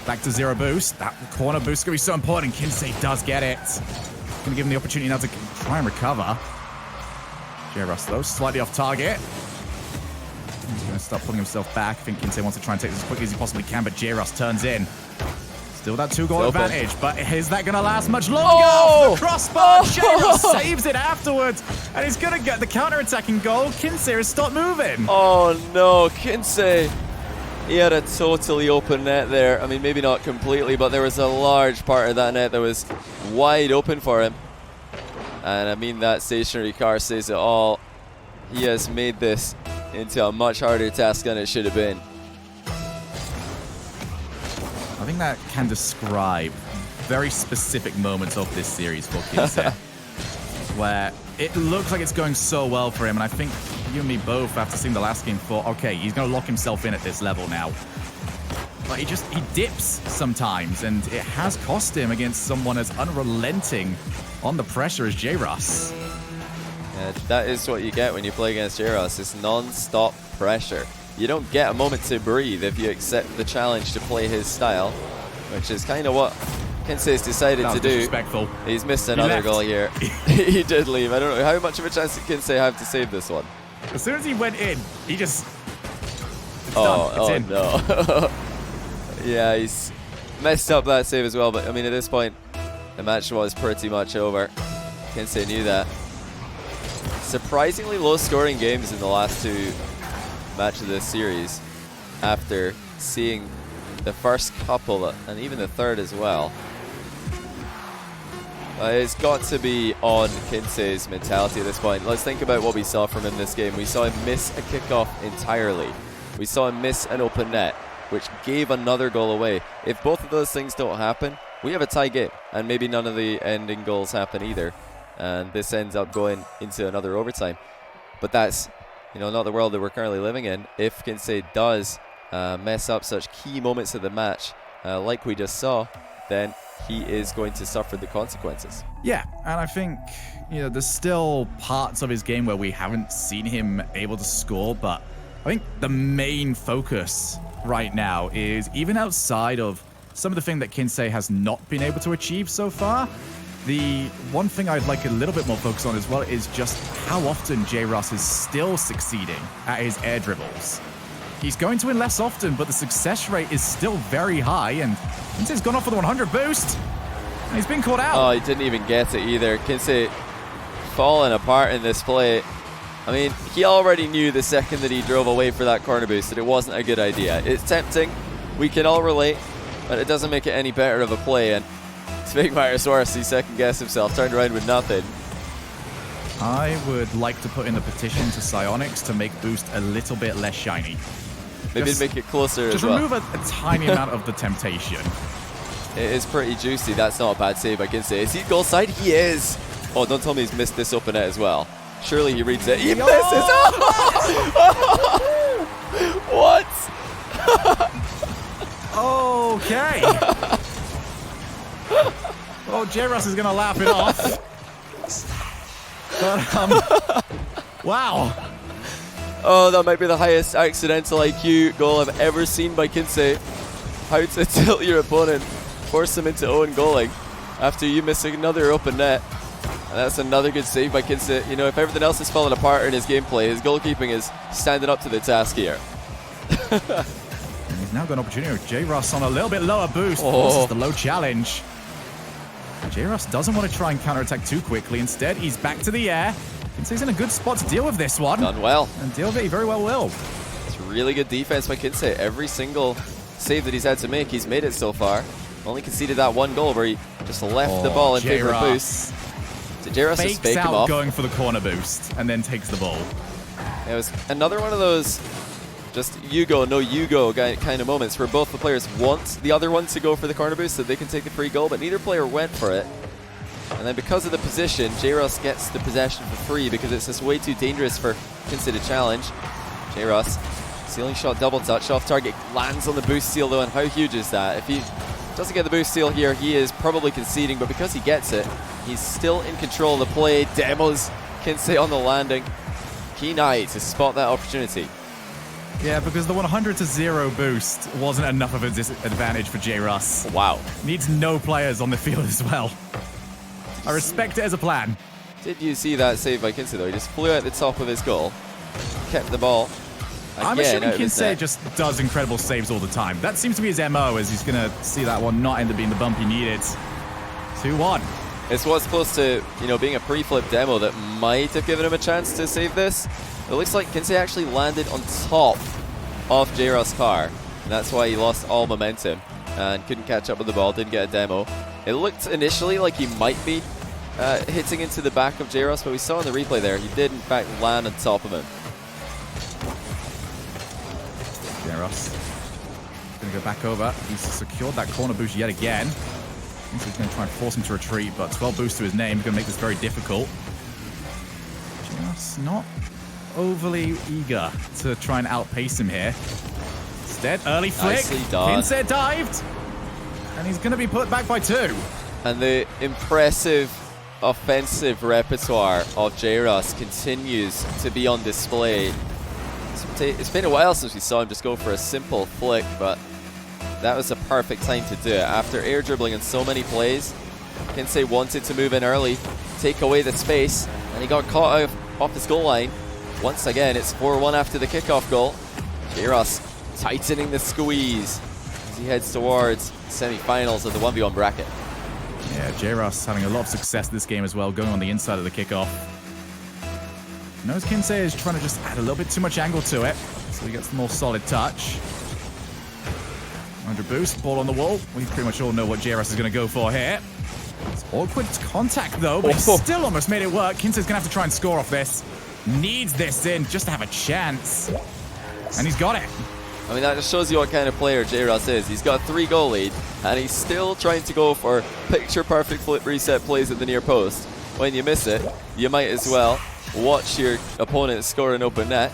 Back to 0 boost. That corner boost is going to be so important. Kinseh does get it. Going to give him the opportunity now to try and recover. Jruss, though, slightly off target. He's going to start pulling himself back. I think Kinseh wants to try and take this as quickly as he possibly can, but Jruss turns in. Still that 2-goal advantage, but is that going to last much longer? Oh! The crossbar, Jruss saves it afterwards, and he's going to get the counter-attacking goal. Kinseh has stopped moving. Oh no, Kinseh. He had a totally open net there. I mean, maybe not completely, but there was a large part of that net that was wide open for him. And I mean, that stationary car says it all. He has made this into a much harder task than it should have been. I think that can describe very specific moments of this series for Kinseh, where it looks like it's going so well for him, and I think you and me both, after seeing the last game, thought, okay, he's going to lock himself in at this level now. But he dips sometimes, and it has cost him against someone as unrelenting on the pressure as Jruss. That is what you get when you play against Jruss. It's non-stop pressure. You don't get a moment to breathe if you accept the challenge to play his style, which is kind of what Kinseh's decided to do. He's missed another goal here. He did leave. I don't know how much of a chance did Kinseh have to save this one. As soon as he went in, he just... It's in. No. Yeah, he's messed up that save as well, but I mean, at this point, the match was pretty much over. Kinseh knew that. surprisingly low-scoring games in the last 2 matches of this series after seeing the first couple and even the third as well. It's got to be on Kinseh's mentality at this point. Let's think about what we saw from him this game. We saw him miss a kickoff entirely. We saw him miss an open net, which gave another goal away. If both of those things don't happen, we have a tie game, and maybe none of the ending goals happen either. And this ends up going into another overtime. But that's, not the world that we're currently living in. If Kinseh does mess up such key moments of the match, like we just saw, then he is going to suffer the consequences. Yeah, and I think, there's still parts of his game where we haven't seen him able to score, but I think the main focus right now is, even outside of some of the thing that Kinseh has not been able to achieve so far, the one thing I'd like a little bit more focus on as well is just how often Jruss is still succeeding at his air dribbles. He's going to win less often, but the success rate is still very high, and Kinseh's gone off for the 100 boost, and he's been caught out. Oh, he didn't even get it either. Kinseh falling apart in this play. I mean, he already knew the second that he drove away for that corner boost that it wasn't a good idea. It's tempting, we can all relate, but it doesn't make it any better of a play, and to make matters worse, he second-guessed himself, turned around with nothing. I would like to put in the petition to Psyonix to make boost a little bit less shiny. Maybe make it closer as well. Just remove a tiny amount of the temptation. It is pretty juicy. That's not a bad save, I can say. Is he goal side? He is. Oh, don't tell me he's missed this open net as well. Surely he reads it. He misses. Oh! What? Okay. Oh, Jruss is going to laugh it off. But, wow. Oh, that might be the highest accidental IQ goal I've ever seen by Kinseh. How to tilt your opponent, force him into own goaling after you miss another open net. And that's another good save by Kinseh. If everything else is falling apart in his gameplay, his goalkeeping is standing up to the task here. And he's now got an opportunity with Jruss on a little bit lower boost. Oh. This is the low challenge. Jruss doesn't want to try and counterattack too quickly. Instead, he's back to the air. Kinseh's in a good spot to deal with this one. Done well. And deal with it, he very well will. It's really good defense by Kinseh. Every single save that he's had to make, he's made it so far. Only conceded that one goal where he just left the ball in favor of boost. So Jruss just faked him off. Going for the corner boost and then takes the ball. It was another one of those just you go, no you go kind of moments where both the players want the other one to go for the corner boost so they can take the free goal, but neither player went for it. And then because of the position, Jruss gets the possession for free because it's just way too dangerous for Kinseh to challenge. Jruss, ceiling shot double touch off target, lands on the boost seal though, and how huge is that? If he doesn't get the boost seal here, he is probably conceding, but because he gets it, he's still in control of the play. Demos Kinseh on the landing. Keen eye to spot that opportunity. Yeah, because the 100-0 boost wasn't enough of a disadvantage for Jruss. Wow. Needs no players on the field as well. I respect it as a plan. Did you see that save by Kinseh though? He just flew out the top of his goal, kept the ball. I'm assuming Kinseh just does incredible saves all the time. That seems to be his MO, as he's going to see that one not end up being the bump he needed. 2-1. This was close to, being a pre-flip demo that might have given him a chance to save this. It looks like Kinseh actually landed on top of Jruss' car, and that's why he lost all momentum and couldn't catch up with the ball, didn't get a demo. It looked initially like he might be hitting into the back of Jruss, but we saw in the replay there, he did in fact land on top of him. Jruss going to go back over. He's secured that corner boost yet again. He's going to try and force him to retreat, but 12 boosts to his name is going to make this very difficult. Jruss not overly eager to try and outpace him here. Instead, early flick. Kinseh dived. And he's going to be put back by 2. And the impressive offensive repertoire of Jruss continues to be on display. It's been a while since we saw him just go for a simple flick, but that was a perfect time to do it. After air dribbling in so many plays, Kinseh wanted to move in early, take away the space, and he got caught off his goal line. Once again, it's 4-1 after the kickoff goal. Jruss tightening the squeeze as he heads towards semi-finals of the 1v1 bracket. Yeah, Jruss having a lot of success this game as well, going on the inside of the kickoff. Knows Kinseh is trying to just add a little bit too much angle to it, so he gets the more solid touch. 100 boost, ball on the wall. We pretty much all know what Jruss is going to go for here. It's awkward contact though, but he still almost made it work. Kinseh's going to have to try and score off this. Needs this in just to have a chance. And he's got it. I mean, that just shows you what kind of player Jruss is. He's got a 3-goal lead, and he's still trying to go for picture-perfect flip reset plays at the near post. When you miss it, you might as well watch your opponent score an open net.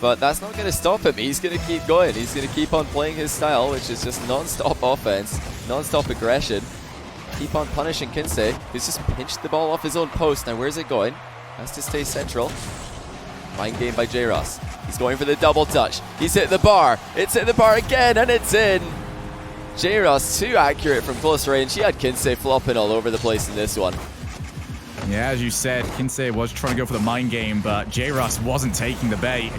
But that's not going to stop him. He's going to keep going. He's going to keep on playing his style, which is just non-stop offense, non-stop aggression. Keep on punishing Kinseh, who's just pinched the ball off his own post. Now, where's it going? Has to stay central. Mind game by Jruss. He's going for the double touch. He's hit the bar. It's hit the bar again, and it's in. Jruss too accurate from close range. He had Kinseh flopping all over the place in this one. Yeah, as you said, Kinseh was trying to go for the mind game, but Jruss wasn't taking the bait.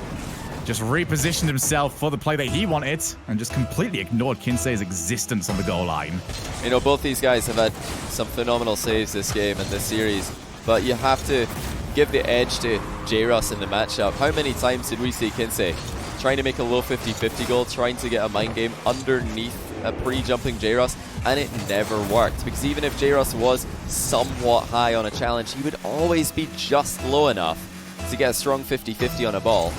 Just repositioned himself for the play that he wanted and just completely ignored Kinseh's existence on the goal line. You know, both these guys have had some phenomenal saves this game and this series, but you have to give the edge to Jruss in the matchup. How many times did we see Kinseh trying to make a low 50-50 goal, trying to get a mind game underneath a pre-jumping Jruss, and it never worked, because even if Jruss was somewhat high on a challenge, he would always be just low enough to get a strong 50-50 on a ball.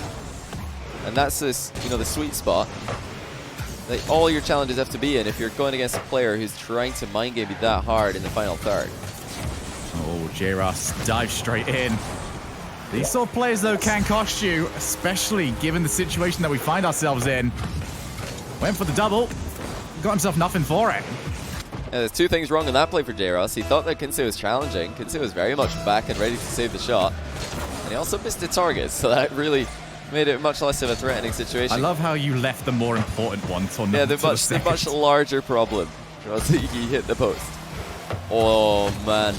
And that's this, you know, the sweet spot that all your challenges have to be in if you're going against a player who's trying to mind game you that hard in the final third. Oh, Jruss dives straight in. These sort of players, though, can cost you, especially given the situation that we find ourselves in. Went for the double, got himself nothing for it. Yeah, there's two things wrong in that play for Jruss. He thought that Kinseh was challenging. Kinseh was very much back and ready to save the shot. And he also missed the target, so that really made it much less of a threatening situation. I love how you left the more important one to the much larger problem was that he hit the post. Oh, man.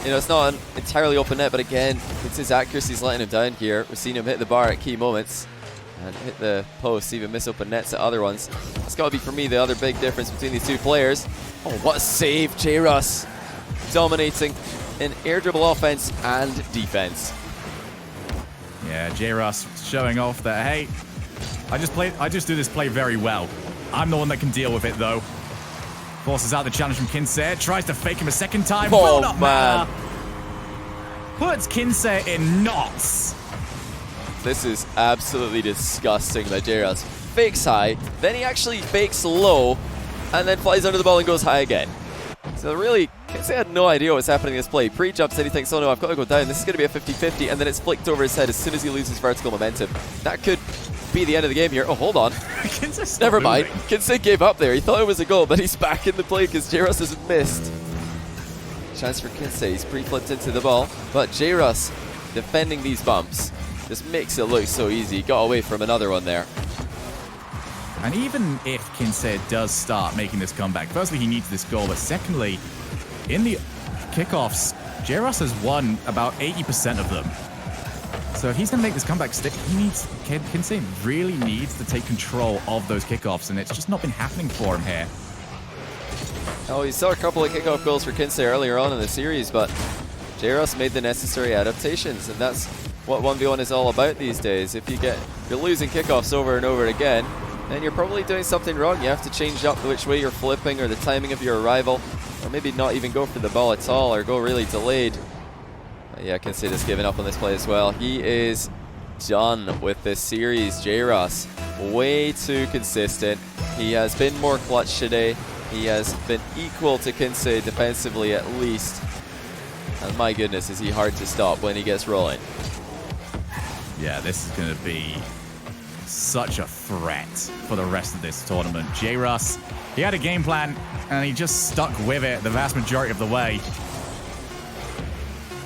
You know, it's not an entirely open net, but again, it's his accuracy's letting him down here. We've seen him hit the bar at key moments and hit the post, even miss open nets at other ones. That's got to be, for me, the other big difference between these two players. Oh, what a save, Jruss. Dominating in air dribble offense and defense. Yeah, Jruss showing off that, hey, I just do this play very well. I'm the one that can deal with it, though. Forces out the challenge from Kinseh, tries to fake him a second time. Oh, man. Puts Kinseh in knots. This is absolutely disgusting by Jruss. Fakes high, then he actually fakes low, and then flies under the ball and goes high again. So really, Kinseh had no idea what was happening in this play. Pre-jumps and he thinks, oh no, I've got to go down. This is going to be a 50-50, and then it's flicked over his head as soon as he loses vertical momentum. That could be the end of the game here. Oh, hold on. Never mind. Kinseh gave up there. He thought it was a goal, but he's back in the play because Jruss has missed. Chance for Kinseh. He's pre-flipped into the ball, but Jruss defending these bumps just makes it look so easy. Got away from another one there. And even if Kinseh does start making this comeback, firstly, he needs this goal, but secondly, in the kickoffs, Jruss has won about 80% of them. So if he's going to make this comeback stick, Kinseh really needs to take control of those kickoffs, and it's just not been happening for him here. Oh, you saw a couple of kickoff goals for Kinseh earlier on in the series, but Jruss made the necessary adaptations, and that's what 1v1 is all about these days. If you're losing kickoffs over and over again, then you're probably doing something wrong. You have to change up which way you're flipping or the timing of your arrival, or maybe not even go for the ball at all or go really delayed. Yeah, Kinseh has given up on this play as well. He is done with this series. Jruss, way too consistent. He has been more clutch today. He has been equal to Kinseh defensively at least. And my goodness, is he hard to stop when he gets rolling. Yeah, this is going to be such a threat for the rest of this tournament. Jruss, he had a game plan, and he just stuck with it the vast majority of the way.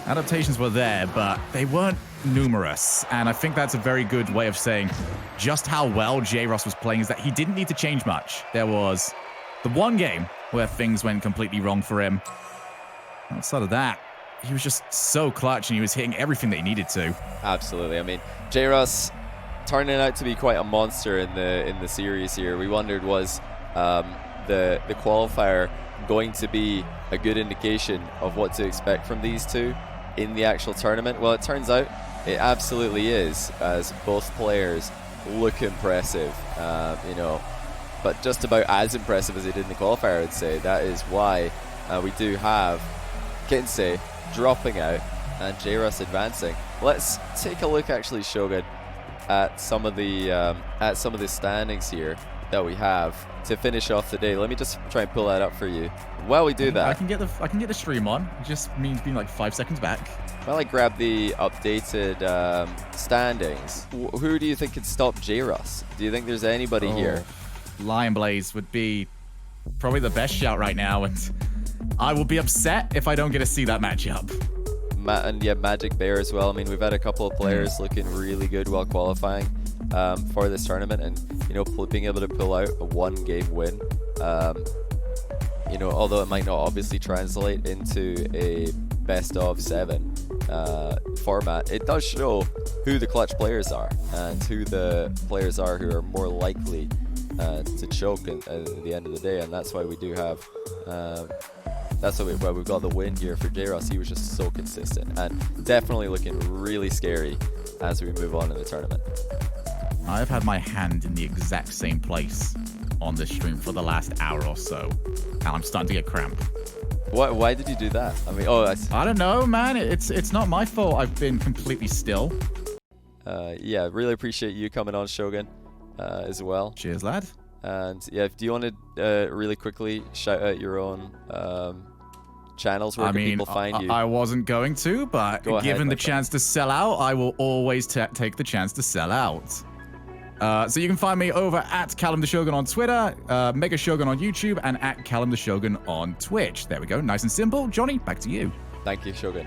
Adaptations were there, but they weren't numerous, and I think that's a very good way of saying just how well Jruss was playing, is that he didn't need to change much. There was the one game where things went completely wrong for him. Outside of that, he was just so clutch, and he was hitting everything that he needed to. Absolutely. I mean, Jruss turning out to be quite a monster in the series here. We wondered, was the qualifier going to be a good indication of what to expect from these two? in the actual tournament? Well, it turns out it absolutely is, as both players look impressive, you know, but just about as impressive as they did in the qualifier, I'd say. That is why we do have Kinseh dropping out and Jruss advancing. Let's take a look, actually, Shogun, at some of the standings here that we have to finish off the day. Let me just try and pull that up for you. While we do that, I can get the stream on. It just means being like 5 seconds back. While I grab the updated standings, who do you think can stop Jruss? Do you think there's anybody here? Lion Blaze would be probably the best shout right now, and I will be upset if I don't get to see that matchup. And yeah, Magic Bear as well. I mean, we've had a couple of players looking really good while qualifying for this tournament, and you know, being able to pull out a 1-game win. You know, although it might not obviously translate into a best of 7 format, it does show who the clutch players are and who the players are who are more likely to choke at the end of the day, and that's why we do have. That's why we've got the win here for Jruss. He was just so consistent and definitely looking really scary as we move on in the tournament. I've had my hand in the exact same place on this stream for the last hour or so, and I'm starting to get cramp. Why did you do that? I mean, I don't know, man. It's not my fault. I've been completely still. Yeah, really appreciate you coming on, Shogun, as well. Cheers, lad. And yeah, do you want to really quickly shout out your own channels where people find you? I wasn't going to, but given the chance to sell out, I will always take the chance to sell out. So you can find me over at Callum the Shogun on Twitter, Mega Shogun on YouTube, and at Callum the Shogun on Twitch. There we go. Nice and simple. Johnny, back to you. Thank you, Shogun.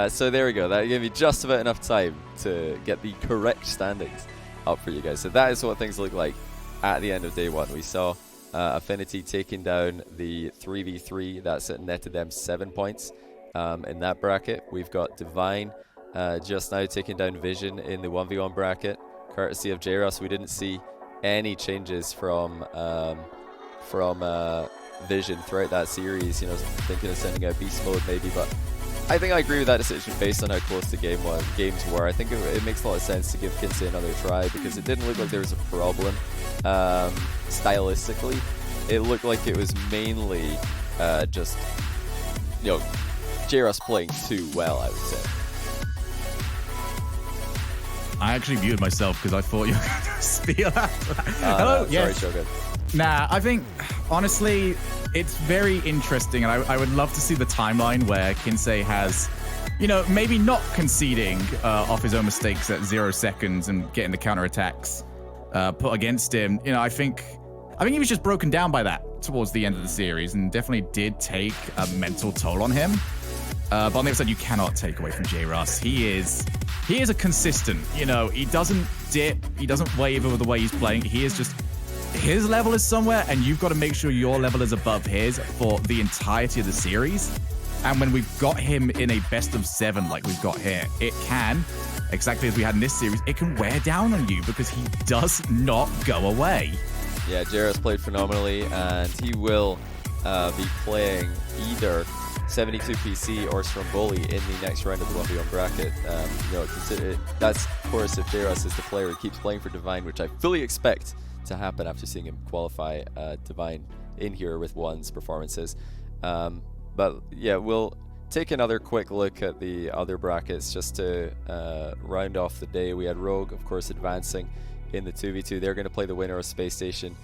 So there we go. That gave me just about enough time to get the correct standings up for you guys. So that is what things look like at the end of day 1. We saw Affinity taking down the 3v3. That's netted them 7 points in that bracket. We've got Divine just now taking down Vision in the 1v1 bracket, courtesy of Jruss. We didn't see any changes from Vision throughout that series. You know, thinking of sending out Beast Mode maybe, but I think I agree with that decision based on how close the games were. I think it makes a lot of sense to give Kinseh another try because it didn't look like there was a problem stylistically. It looked like it was mainly just, you know, Jruss playing too well, I would say. I actually muted myself because I thought you were going to spiel that. Hello? Yes. Sorry, Shogun. Nah, I think, honestly, it's very interesting, and I would love to see the timeline where Kinseh has, you know, maybe not conceding off his own mistakes at 0 seconds and getting the counterattacks put against him. You know, I think he was just broken down by that towards the end of the series, and definitely did take a mental toll on him. But on the other side, you cannot take away from Jruss. He is a consistent, you know, he doesn't dip, he doesn't waver with the way he's playing. He is just, his level is somewhere, and you've got to make sure your level is above his for the entirety of the series. And when we've got him in a best of 7 like we've got here, it can, exactly as we had in this series, it can wear down on you because he does not go away. Yeah, Jruss played phenomenally, and he will be playing either 72 PC or Stromboli in the next round of the 1v1 bracket. You know, consider it, that's of course if Jruss is the player who keeps playing for Divine, which I fully expect to happen after seeing him qualify Divine in here with One's performances. But yeah, we'll take another quick look at the other brackets just to round off the day. We had Rogue, of course, advancing in the 2v2. They're going to play the winner of Space Station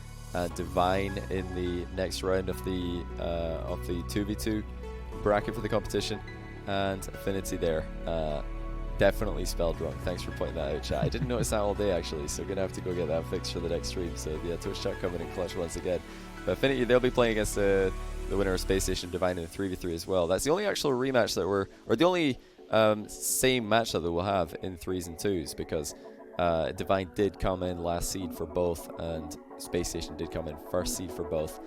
Divine in the next round of the 2v2 bracket for the competition, and Affinity there. Definitely spelled wrong. Thanks for pointing that out, chat. I didn't notice that all day actually, so gonna have to go get that fixed for the next stream. So yeah, Twitch chat coming in clutch once again. But Affinity, they'll be playing against the winner of Space Station Divine in the 3v3 as well. That's the only actual rematch that or the only same match that we'll have in 3s and 2s, because Divine did come in last seed for both, and Space Station did come in first seed for both.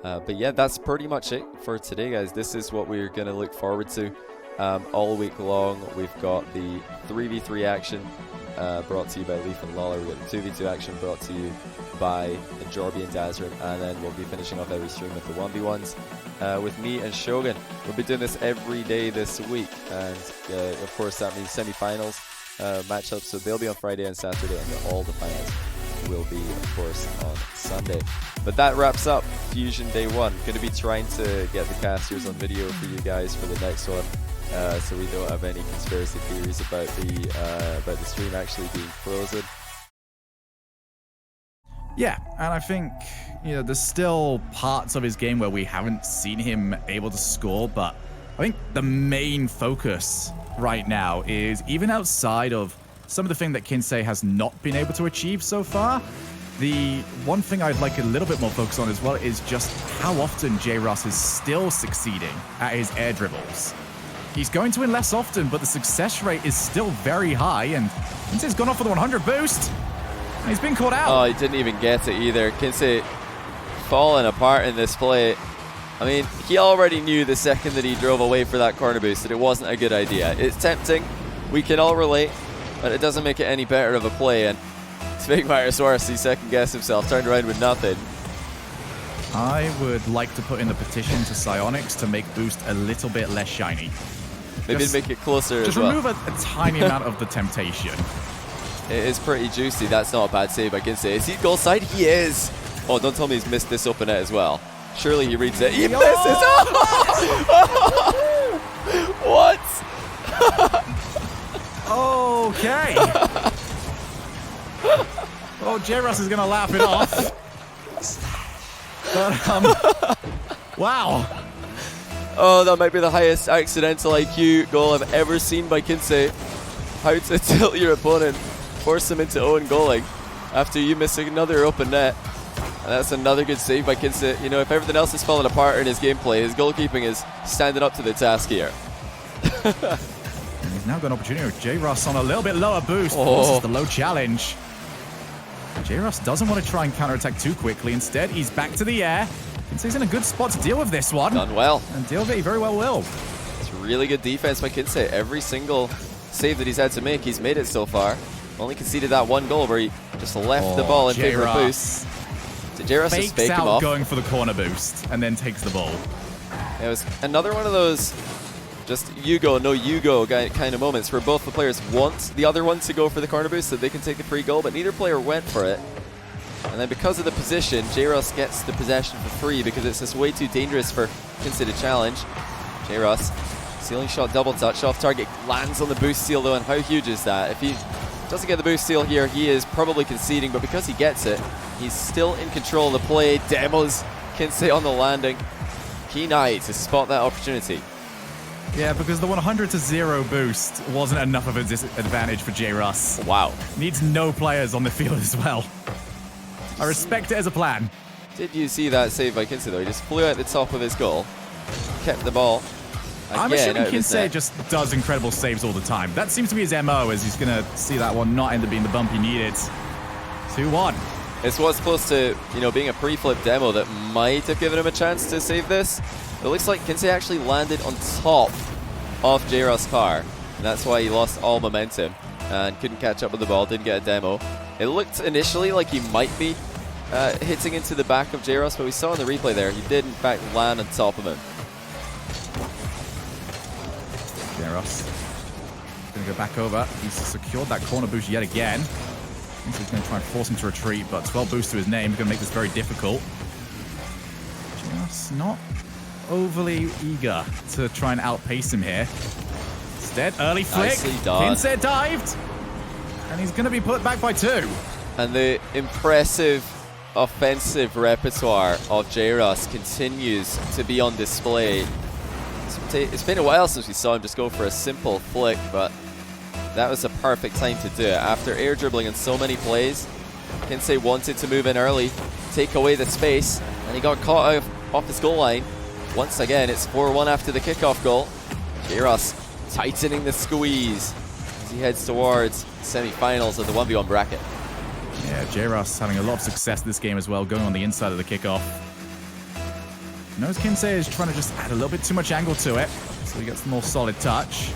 But yeah, that's pretty much it for today, guys. This is what we're going to look forward to all week long. We've got the 3v3 action brought to you by Leaf and Lawler. We've got the 2v2 action brought to you by Jorby and Dazrin, and then we'll be finishing off every stream with the 1v1s with me and Shogun. We'll be doing this every day this week, and of course that means semi-finals matchups, so they'll be on Friday and Saturday, and all the finals will be, of course, on Sunday. But that wraps up Fusion Day 1. Going to be trying to get the casters on video for you guys for the next one, so we don't have any conspiracy theories about the stream actually being frozen. Yeah, and I think, you know, there's still parts of his game where we haven't seen him able to score, but I think the main focus right now is, even outside of some of the things that Kinseh has not been able to achieve so far, the one thing I'd like a little bit more focus on as well is just how often Jruss is still succeeding at his air dribbles. He's going to win less often, but the success rate is still very high, and Kinseh's gone off with a 100 boost. And he's been caught out. Oh, he didn't even get it either. Kinseh falling apart in this play. I mean, he already knew the second that he drove away for that corner boost that it wasn't a good idea. It's tempting. We can all relate, but it doesn't make it any better of a play. And to make matters worse, he second-guessed himself, turned around with nothing. I would like to put in the petition to Psionics to make boost a little bit less shiny. Maybe to make it closer as Just well. remove a tiny amount of the temptation. It is pretty juicy. That's not a bad save, I can say. Is he goal side? He is. Oh, don't tell me he's missed this open net as well. Surely he reads it. He misses. Oh! What? Okay. Oh, Jruss is going to laugh it off. But, wow. Oh, that might be the highest accidental IQ goal I've ever seen by Kinseh. How to tilt your opponent, force them into own goaling after you miss another open net. And that's another good save by Kinseh. You know, if everything else is falling apart in his gameplay, his goalkeeping is standing up to the task here. And he's now got an opportunity with Jruss on a little bit lower boost. Oh. This is the low challenge. Jruss doesn't want to try and counterattack too quickly. Instead, he's back to the air. Kinseh's in a good spot to deal with this one. Done well. And deal with it, he very well will. It's really good defense by Kinseh. Every single save that he's had to make, he's made it so far. Only conceded that one goal where he just left the ball in favor of boost. So Jruss just fake him off. Going for the corner boost and then takes the ball. It was another one of those just you go, no you go kind of moments where both the players want the other one to go for the corner boost so they can take the free goal, but neither player went for it. And then because of the position, Jruss gets the possession for free because it's just way too dangerous for Kinseh to challenge. Jruss, ceiling shot, double touch off target, lands on the boost steal though, and how huge is that? If he doesn't get the boost steal here, he is probably conceding, but because he gets it, he's still in control of the play. Demos Kinseh on the landing. Keen eye to spot that opportunity. Yeah, because the 100-0 boost wasn't enough of a disadvantage for Jruss. Wow. Needs no players on the field as well. I respect it as a plan. Did you see that save by Kinseh though? He just flew out the top of his goal, kept the ball. I'm assuming Kinseh just does incredible saves all the time. That seems to be his MO, as he's going to see that one not end up being the bump he needed. 2-1. It's what's close to, you know, being a pre-flip demo that might have given him a chance to save this. It looks like Kinseh actually landed on top of Jruss' car, and that's why he lost all momentum and couldn't catch up with the ball, didn't get a demo. It looked initially like he might be hitting into the back of Jruss, but we saw in the replay there, he did in fact land on top of him. Jruss going to go back over. He's secured that corner boost yet again. He's going to try and force him to retreat, but 12 boosts to his name is going to make this very difficult. Jruss not overly eager to try and outpace him here. Instead, early flick. Nicely done. Kinseh dived. And he's going to be put back by 2. And the impressive offensive repertoire of Jruss continues to be on display. It's been a while since we saw him just go for a simple flick, but that was a perfect time to do it. After air dribbling in so many plays, Kinseh wanted to move in early, take away the space, and he got caught off his goal line. Once again, it's 4-1 after the kickoff goal. Jruss tightening the squeeze as he heads towards semi-finals of the 1v1 bracket. Yeah, Jruss having a lot of success this game as well, going on the inside of the kickoff. Knows Kinseh is trying to just add a little bit too much angle to it. so he gets the more solid touch.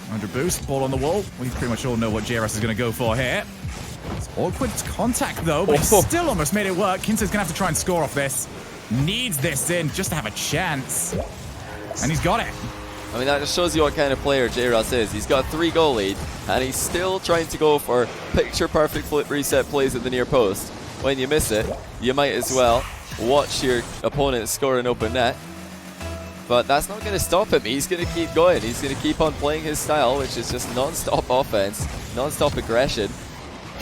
100 boost, ball on the wall. We pretty much all know what Jruss is going to go for here. It's awkward contact though, but he still almost made it work. Kinseh's going to have to try and score off this. Needs this in just to have a chance. And he's got it. I mean, that just shows you what kind of player Jruss is. He's got a 3-goal lead, and he's still trying to go for picture-perfect flip reset plays at the near post. When you miss it, you might as well watch your opponent score an open net. But that's not going to stop him. He's going to keep going. He's going to keep on playing his style, which is just non-stop offense, non-stop aggression.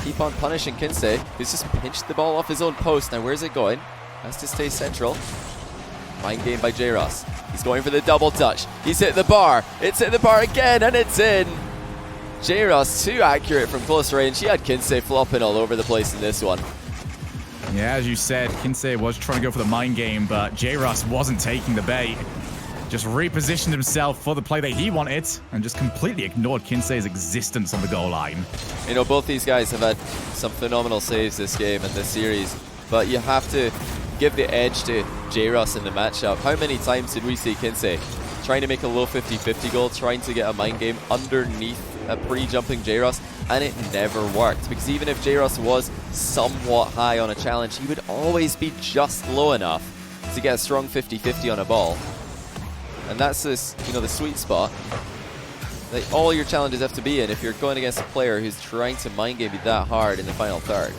Keep on punishing Kinseh, who's just pinched the ball off his own post. Now, where's it going? Has to stay central. Mind game by Jruss. He's going for the double touch. He's hit the bar. It's hit the bar again, and it's in. Jruss too accurate from close range. He had Kinseh flopping all over the place in this one. Yeah, as you said, Kinseh was trying to go for the mind game, but Jruss wasn't taking the bait. Just repositioned himself for the play that he wanted and just completely ignored Kinseh's existence on the goal line. You know, both these guys have had some phenomenal saves this game and this series, but you have to give the edge to Jruss in the matchup. How many times did we see Kinseh trying to make a low 50-50 goal, trying to get a mind game underneath a pre-jumping Jruss, and it never worked, because even if Jruss was somewhat high on a challenge, he would always be just low enough to get a strong 50-50 on a ball. And that's this, you know, the sweet spot that all your challenges have to be in if you're going against a player who's trying to mind game you that hard in the final third.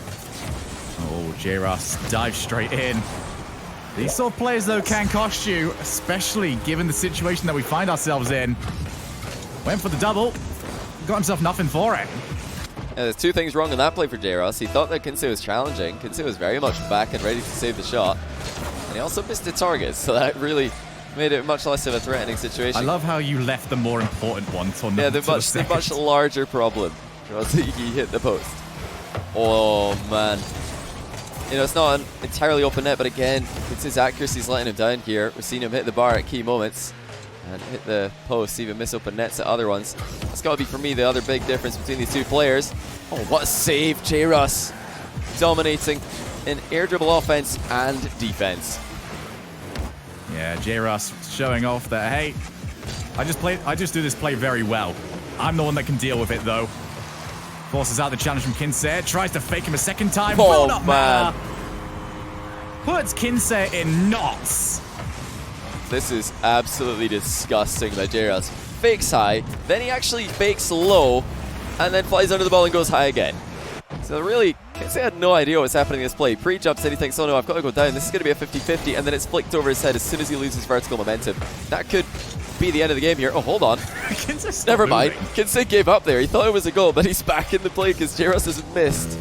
Oh, Jruss dives straight in. These sort of players, though, can cost you, especially given the situation that we find ourselves in. Went for the double, got himself nothing for it. Yeah, there's two things wrong in that play for Jruss. He thought that Kinseh was challenging. Kinseh was very much back and ready to save the shot. And he also missed the target, so that really made it much less of a threatening situation. I love how you left the more important one to the much larger problem was that he hit the post. Oh, man. You know, it's not an entirely open net, but again, it's his accuracy's letting him down here. We've seen him hit the bar at key moments and hit the post, even miss open nets at other ones. That's got to be, for me, the other big difference between these two players. Oh, what a save, Jruss. Dominating in air dribble offense and defense. Yeah, Jruss showing off that, hey, I just do this play very well. I'm the one that can deal with it, though. Forces out the challenge from Kinseh, tries to fake him a second time. Oh, Will not man. matter. Puts Kinseh in knots. This is absolutely disgusting by Jruss. Fakes high, then he actually fakes low, and then flies under the ball and goes high again. So really, Kinseh had no idea what was happening in this play. Pre-jumps and he thinks, oh no, I've got to go down. This is going to be a 50-50, and then it's flicked over his head as soon as he loses vertical momentum. That could be the end of the game here. Oh, hold on. Never mind. Kinseh gave up there. He thought it was a goal, but he's back in the play because Jruss has missed.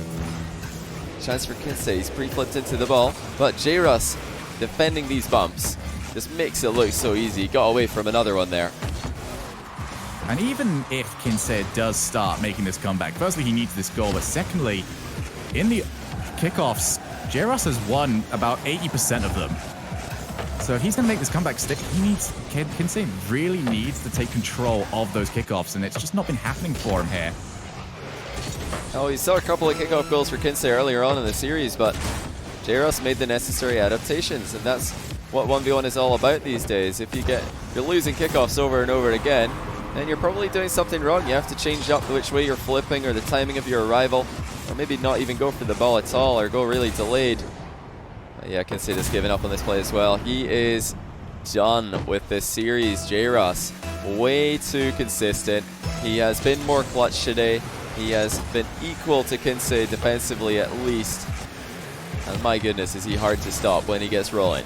Chance for Kinseh. He's pre-flipped into the ball, but Jruss defending these bumps just makes it look so easy. He got away from another one there. And even if Kinseh does start making this comeback, firstly, he needs this goal, but secondly, in the kickoffs, Jruss has won about 80% of them. So if he's going to make this comeback stick, Kinseh really needs to take control of those kickoffs, and it's just not been happening for him here. Oh, you saw a couple of kickoff goals for Kinseh earlier on in the series, but Jruss made the necessary adaptations, and that's what 1v1 is all about these days. If you're losing kickoffs over and over again, then you're probably doing something wrong. You have to change up which way you're flipping or the timing of your arrival, or maybe not even go for the ball at all or go really delayed. Yeah, Kinseh just giving up on this play as well. He is done with this series. Jruss, way too consistent. He has been more clutch today. He has been equal to Kinseh defensively at least. And my goodness, is he hard to stop when he gets rolling.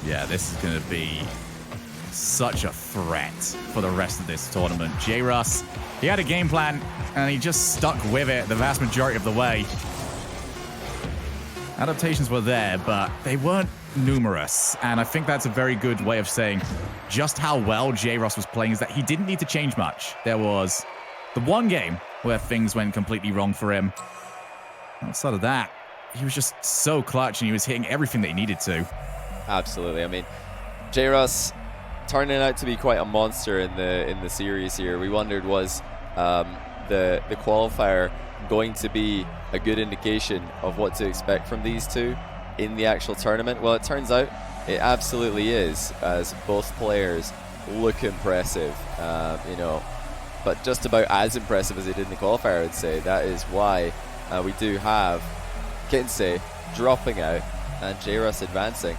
Yeah, this is going to be such a threat for the rest of this tournament. Jruss, he had a game plan, and he just stuck with it the vast majority of the way. Adaptations were there, but they weren't numerous, and I think that's a very good way of saying just how well Jruss was playing, is that he didn't need to change much. There was the one game where things went completely wrong for him. Outside of that, he was just so clutch, and he was hitting everything that he needed to. Absolutely. I mean, Jruss turning out to be quite a monster in the series here. We wondered, was the qualifier going to be a good indication of what to expect from these two in the actual tournament? Well, it turns out It absolutely is, as both players look impressive, you know, but just about as impressive as they did in the qualifier, I would say. That is why we do have Kinseh dropping out and Jruss advancing.